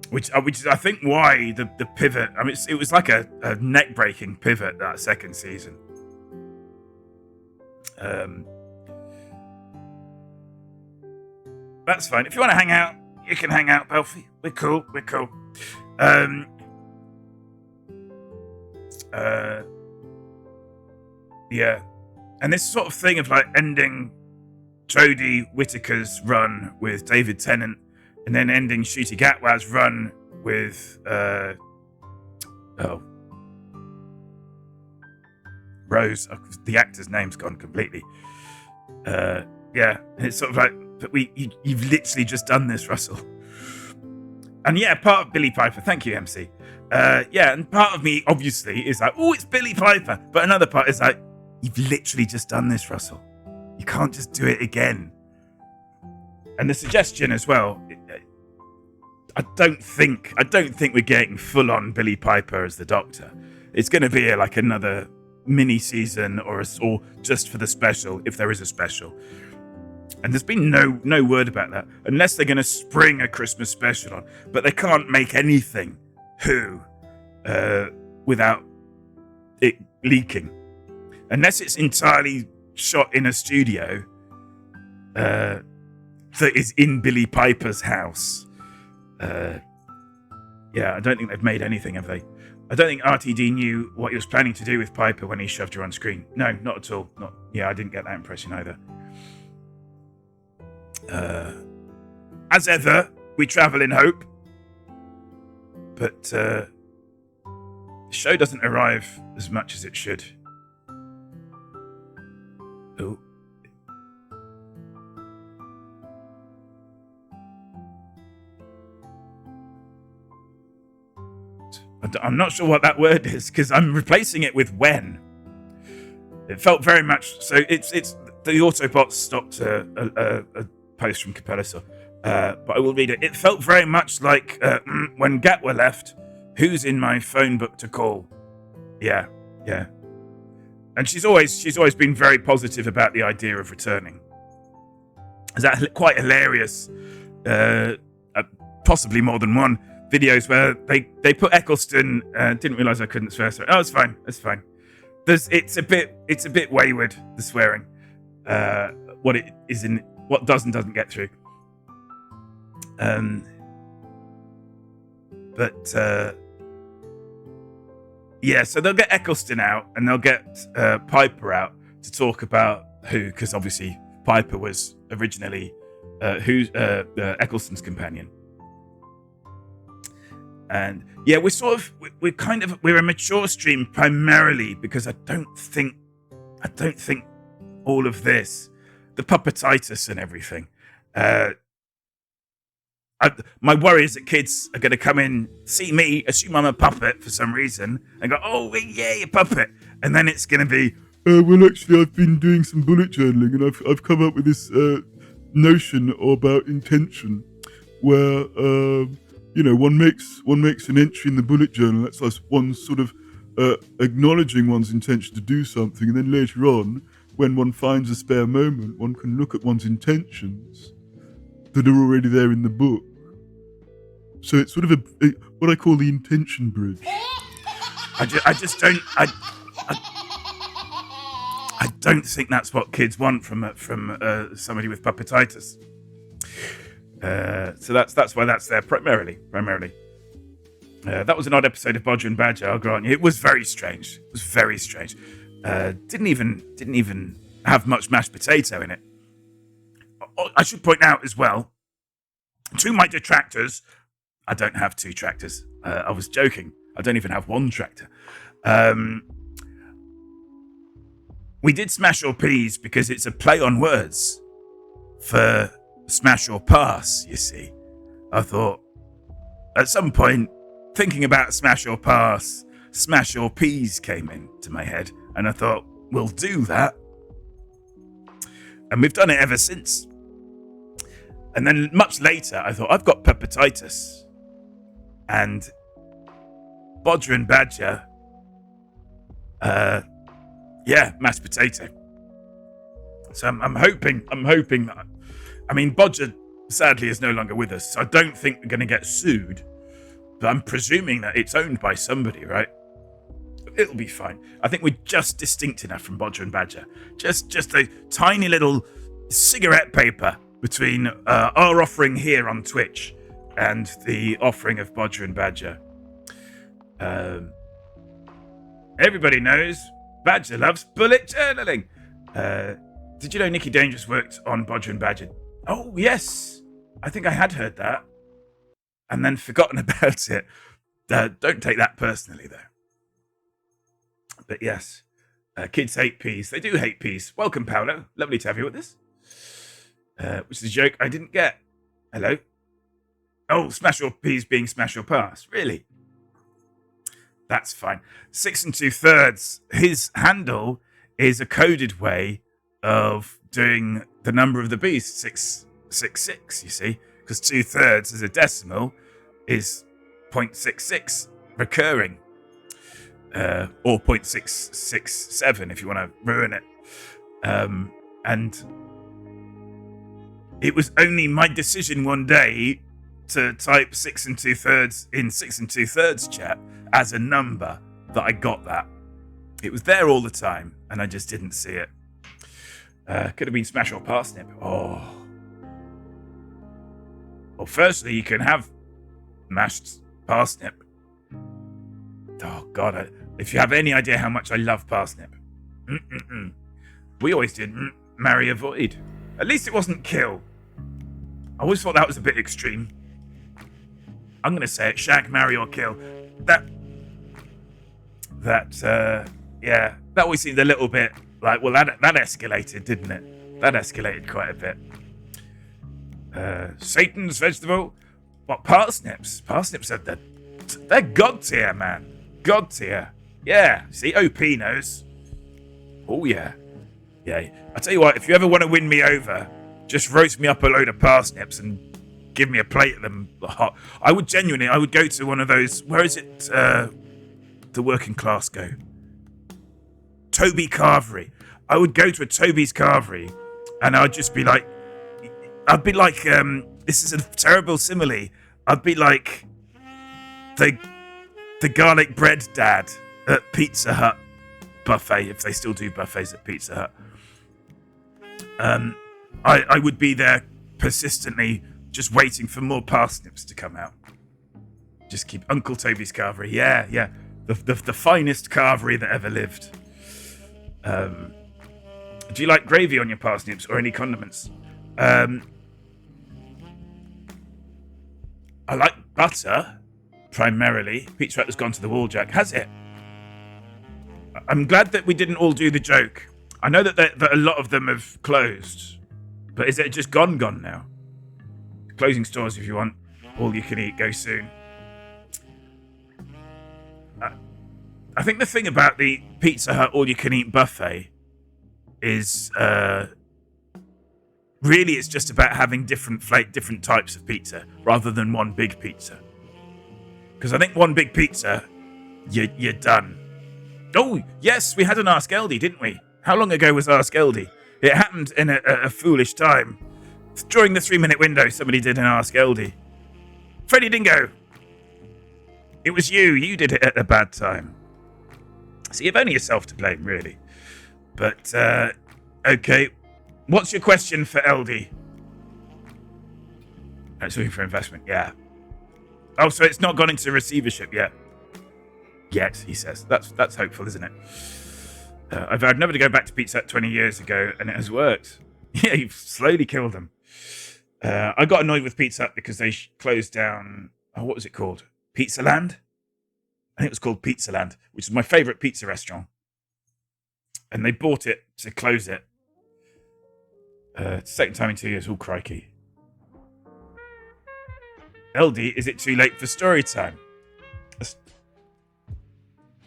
Which is, I think, why the pivot. I mean, it was like a neck-breaking pivot that second season. That's fine. If you want to hang out, you can hang out, Belfie. We're cool. Yeah. And this sort of thing of like ending Jodie Whittaker's run with David Tennant and then ending Ncuti Gatwa's run with Rose. The actor's name's gone completely. Yeah, and it's sort of like, but you've literally just done this, Russell. And yeah, part of Billie Piper. Thank you, MC. Yeah, and part of me obviously is like, oh, it's Billie Piper. But another part is like, you've literally just done this, Russell. You can't just do it again. And the suggestion as well, I don't think we're getting full on Billie Piper as the Doctor. It's going to be like another mini season or just for the special, if there is a special. And there's been no word about that, unless they're going to spring a Christmas special on. But they can't make anything Who without it leaking, unless it's entirely shot in a studio that is in Billie Piper's house. Yeah, I don't think they've made anything, have they? I don't think RTD knew what he was planning to do with Piper when he shoved her on screen. No, not at all. I didn't get that impression either. As ever, we travel in hope. But the show doesn't arrive as much as it should. Oh. I'm not sure what that word is because I'm replacing it with when. It felt very much so. It's the Autobots stopped a post from Capellisaur, but I will read it. It felt very much like when Gatwa left. Who's in my phone book to call? Yeah. And she's always been very positive about the idea of returning. Is that quite hilarious? Possibly more than one. Videos where they put Eccleston. Didn't realise I couldn't swear. Oh, it's fine. It's a bit wayward, the swearing. What it is in what does and doesn't get through. Yeah, so they'll get Eccleston out and they'll get Piper out to talk about who, because obviously Piper was originally Eccleston's companion. And yeah, we're a mature stream primarily because I don't think all of this, the puppetitis and everything. My worry is that kids are going to come in, see me, assume I'm a puppet for some reason, and go, "Oh, yeah, you're a puppet," and then it's going to be, "Well, actually, I've been doing some bullet journaling, and I've come up with this notion about intention, where one makes an entry in the bullet journal. That's like one sort of acknowledging one's intention to do something, and then later on, when one finds a spare moment, one can look at one's intentions that are already there in the book. So it's sort of a what I call the intention bridge." I don't think that's what kids want from somebody with puppetitis. So that's why that's there primarily. That was an odd episode of Bodger and Badger, I'll grant you. It was very strange. Didn't even have much mashed potato in it. I should point out as well, to my detractors, I don't have 2 tractors. I was joking. I don't even have 1 tractor. We did Smash or Peas because it's a play on words for smash or pass, you see. I thought, at some point, thinking about smash or pass, Smash or Peas came into my head, and I thought, we'll do that. And we've done it ever since. And then much later, I thought, I've got puppetitis. And Bodger and Badger, mashed potato. So I'm hoping that, Bodger sadly is no longer with us, so I don't think we're going to get sued. But I'm presuming that it's owned by somebody, right? It'll be fine. I think we're just distinct enough from Bodger and Badger. Just a tiny little cigarette paper between our offering here on Twitch and the offering of Bodger and Badger. Everybody knows Badger loves bullet journaling. Did you know Nicky Dangerous worked on Bodger and Badger? Oh, yes. I think I had heard that and then forgotten about it. Don't take that personally, though. But yes, kids hate peas. They do hate peas. Welcome, Paolo. Lovely to have you with us. Which is a joke I didn't get. Hello? Oh, Smash or Peas being Smash or Pass. Really? That's fine. 6 2/3. His handle is a coded way of doing the number of the beast. 666, you see? Because 2/3 as a decimal is 0.66 recurring. Or 0.667 if you want to ruin it. And it was only my decision one day to type 6 2/3 in 6 2/3 chat as a number that I got that. It was there all the time and I just didn't see it. Could have been Smash or Parsnip. Oh. Well, firstly, you can have mashed parsnip. Oh, God. If you have any idea how much I love parsnip. We always did marry, avoid. At least it wasn't kill. I always thought that was a bit extreme. I'm gonna say it. Shag, marry, or kill. Yeah, that always seemed a little bit like, well, that escalated, didn't it? That escalated quite a bit. Satan's vegetable? What, parsnips? Parsnips are they're god tier, man. God tier. Yeah, see, OP knows. Oh, yeah. Yeah, I tell you what, if you ever want to win me over, just roast me up a load of parsnips and give me a plate of them hot. I would go to one of those, where is it, the working class go? Toby Carvery. I would go to a Toby's Carvery, and I'd just be like, this is a terrible simile. I'd be like the garlic bread dad at Pizza Hut buffet, if they still do buffets at Pizza Hut. I would be there persistently, just waiting for more parsnips to come out. Just keep Uncle Toby's Carvery. Yeah. The finest carvery that ever lived. Do you like gravy on your parsnips or any condiments? I like butter, primarily. Pizza Hut has gone to the wall, Jack. Has it? I'm glad that we didn't all do the joke. I know that a lot of them have closed, but is it just gone now? Closing stores if you want. All you can eat, go soon. I think the thing about the Pizza Hut all you can eat buffet is really it's just about having different types of pizza rather than one big pizza. Because I think one big pizza, you're done. Oh, yes, we had an Ask Eldy, didn't we? How long ago was Ask Eldy? It happened in a foolish time. During the 3-minute window, somebody did an Ask Eldy. Freddie Dingo! It was you. You did it at a bad time. So you've only yourself to blame, really. But, okay. What's your question for LD? It's looking for investment, yeah. Oh, so it's not gone into receivership yet? Yet, he says. That's hopeful, isn't it? I've vowed never to go back to Pizza Hut 20 years ago, and it has worked. Yeah, you've slowly killed them. I got annoyed with Pizza Hut because they closed down... Oh, what was it called? Pizza Land? I think it was called Pizza Land, which is my favourite pizza restaurant. And they bought it to close it. Second time in 2 years. Oh, crikey. LD, is it too late for story time?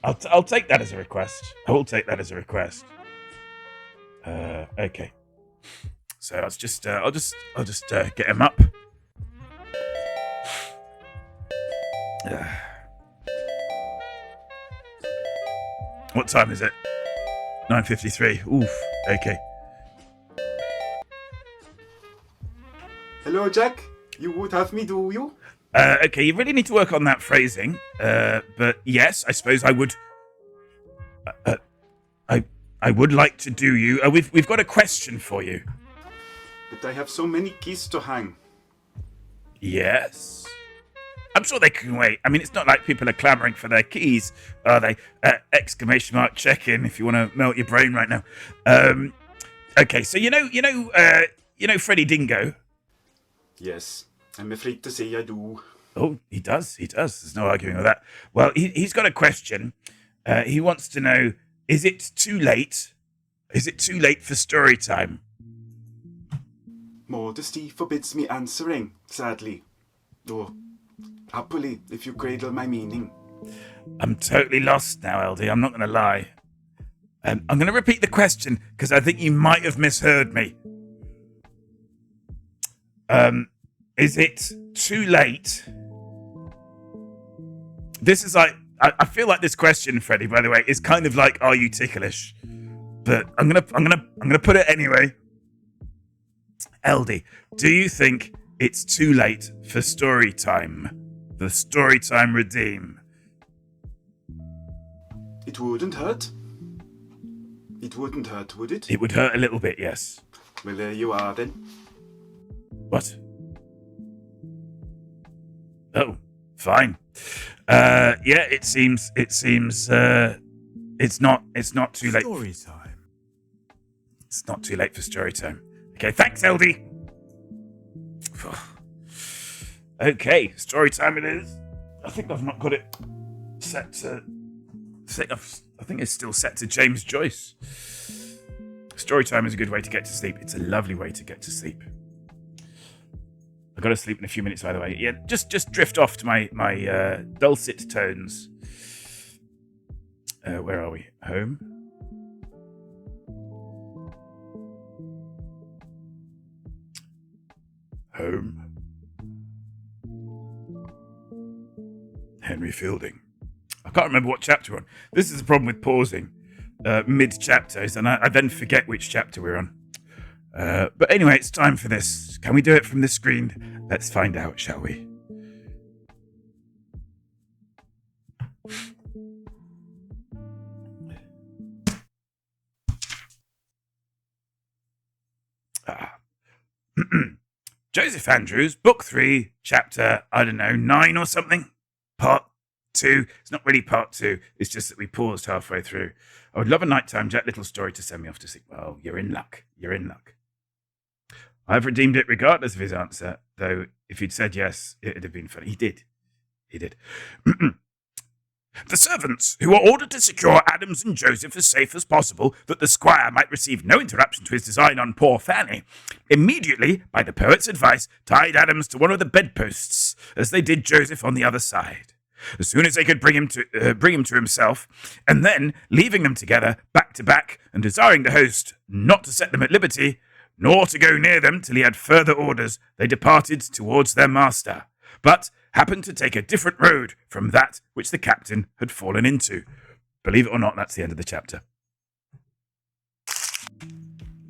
I'll take that as a request. I will take that as a request. Okay. So I'll just get him up. What time is it? 9:53. Oof. Okay. Hello, Jack. You would have me, do you? Okay, you really need to work on that phrasing. But yes, I suppose I would. I would like to do you. We've got a question for you. But I have so many keys to hang. Yes. I'm sure they can wait. I mean, it's not like people are clamoring for their keys, are they? Exclamation mark, check in if you want to melt your brain right now. Okay, so you know Freddie Dingo? Yes, I'm afraid to say I do. Oh, he does. There's no arguing with that. Well, he's got a question. He wants to know, is it too late? Is it too late for story time? Modesty forbids me answering, sadly. Or happily, if you cradle my meaning. I'm totally lost now, LD. I'm not going to lie. I'm going to repeat the question because I think you might have misheard me. Is it too late? This is like, I feel like this question, Freddie, by the way, is kind of like, are you ticklish? But I'm gonna put it anyway. LD, do you think it's too late for story time? The story time redeem? It wouldn't hurt. It wouldn't hurt, would it? It would hurt a little bit, yes. Well, there you are then. What? Oh, fine. Yeah, it seems it's not too late. Story time. It's not too late for story time. Okay, thanks, LD. Okay, story time it is. I think I've not got it set to... I think it's still set to James Joyce. Story time is a good way to get to sleep. It's a lovely way to get to sleep. I've got to sleep in a few minutes, by the way. Yeah, just drift off to my dulcet tones. Where are we? Home? Home. Henry Fielding. I can't remember what chapter we're on. This is the problem with pausing mid-chapters, and I then forget which chapter we're on. But anyway, it's time for this. Can we do it from the screen? Let's find out, shall we? Joseph Andrews, Book 3, Chapter, 9 or something. Part 2. It's not really part 2. It's just that we paused halfway through. I would love a nighttime Jack Little story to send me off to sleep. Well, you're in luck. You're in luck. I've redeemed it regardless of his answer, though if he'd said yes, it'd have been funny. He did. The servants, who were ordered to secure Adams and Joseph as safe as possible, that the squire might receive no interruption to his design on poor Fanny, immediately, by the poet's advice, tied Adams to one of the bedposts, as they did Joseph on the other side. As soon as they could bring him to himself, and then, leaving them together, back to back, and desiring the host not to set them at liberty, nor to go near them till he had further orders, they departed towards their master, but happened to take a different road from that which the captain had fallen into. Believe it or not, that's the end of the chapter.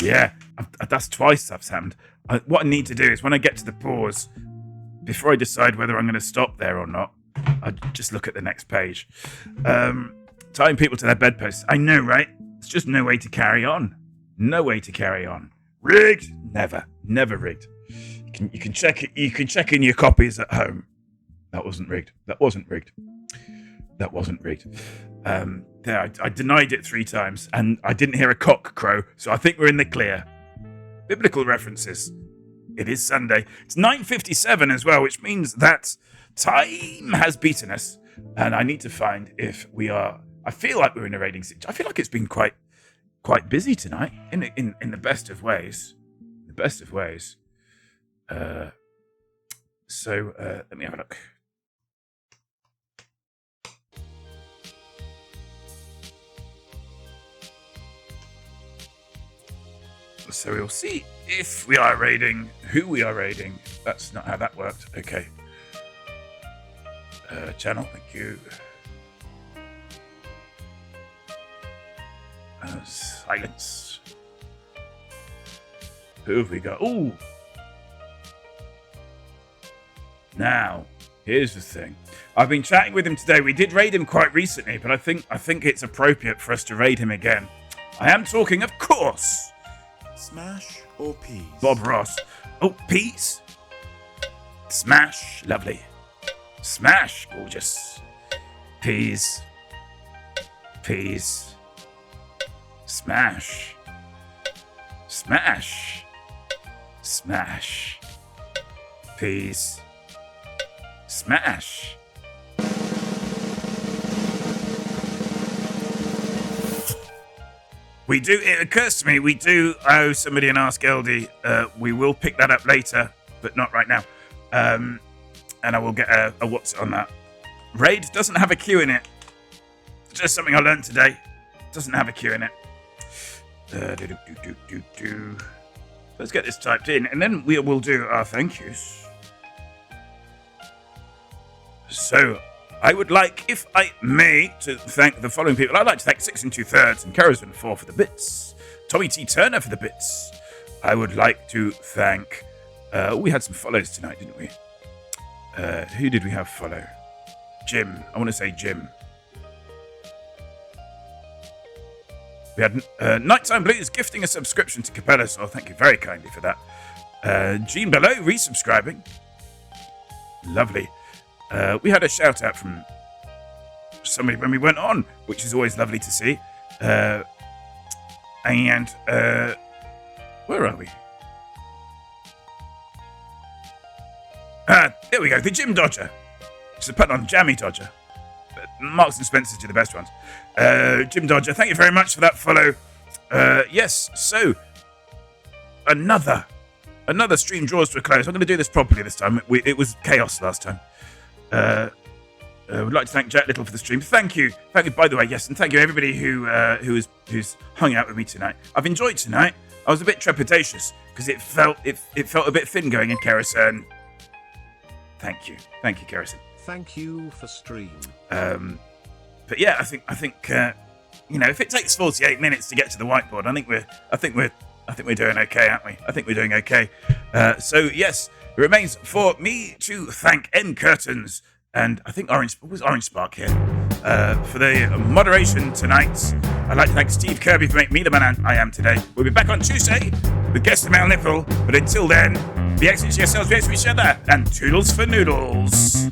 Yeah, that's twice that's happened. What I need to do is when I get to the pause, before I decide whether I'm going to stop there or not, I just look at the next page. Tying people to their bedposts. I know, right? It's just no way to carry on. No way to carry on. Rigged? Never rigged. You can check it. You can check in your copies at home. That wasn't rigged. I denied it 3 times, and I didn't hear a cock crow, so I think we're in the clear. Biblical references. It is Sunday. It's 9:57 as well, which means that time has beaten us, and I need to find if we are. I feel like we're in a raiding situation. I feel like it's been quite busy tonight, in the best of ways. So let me have a look. So we'll see if we are raiding, who we are raiding. That's not how that worked. Okay. Channel, thank you. Silence. Who have we got? Ooh. Now, here's the thing. I've been chatting with him today. We did raid him quite recently, but I think it's appropriate for us to raid him again. I am talking, of course. Smash or peas? Bob Ross. Oh, peas. Smash. Lovely. Smash. Gorgeous. Peas. Smash. Peas. Smash. It occurs to me, we do owe somebody an Ask Eldy. We will pick that up later, but not right now. And I will get a what's on that. Raid doesn't have a Q in it. It's just something I learned today. Doesn't have a Q in it. Let's get this typed in, and then we will do our thank yous. So, I would like, if I may, to thank the following people. I'd like to thank 6 2/3 and Kerosene 4 for the bits. Tommy T. Turner for the bits. I would like to thank... we had some follows tonight, didn't we? Who did we have follow? Jim. I want to say Jim. We had Nighttime Blues gifting a subscription to Capella, so thank you very kindly for that. Gene Below resubscribing. Lovely. We had a shout out from somebody when we went on, which is always lovely to see. And where are we? There we go, the Jim Dodger. It's a pun on Jammy Dodger. But Marks and Spencer's do the best ones. Jim Dodger, thank you very much for that follow. Yes, so another stream draws to a close. I'm going to do this properly this time. It was chaos last time. Would like to thank Jack Little for the stream. Thank you, by the way, yes, and thank you everybody who's hung out with me tonight. I've enjoyed tonight. I was a bit trepidatious because it felt a bit thin going in Kerrison. Thank you, Kerrison. Thank you for stream. But yeah, I think if it takes 48 minutes to get to the whiteboard, I think we're doing okay, aren't we? I think we're doing okay. So yes, it remains for me to thank N Curtains and I think Orange Spark here for the moderation tonight. I'd like to thank Steve Kirby for making me the man I am today. We'll be back on Tuesday with guest Mel Nipple, but until then, be excellent to yourselves, be excellent to each other, and toodles for noodles.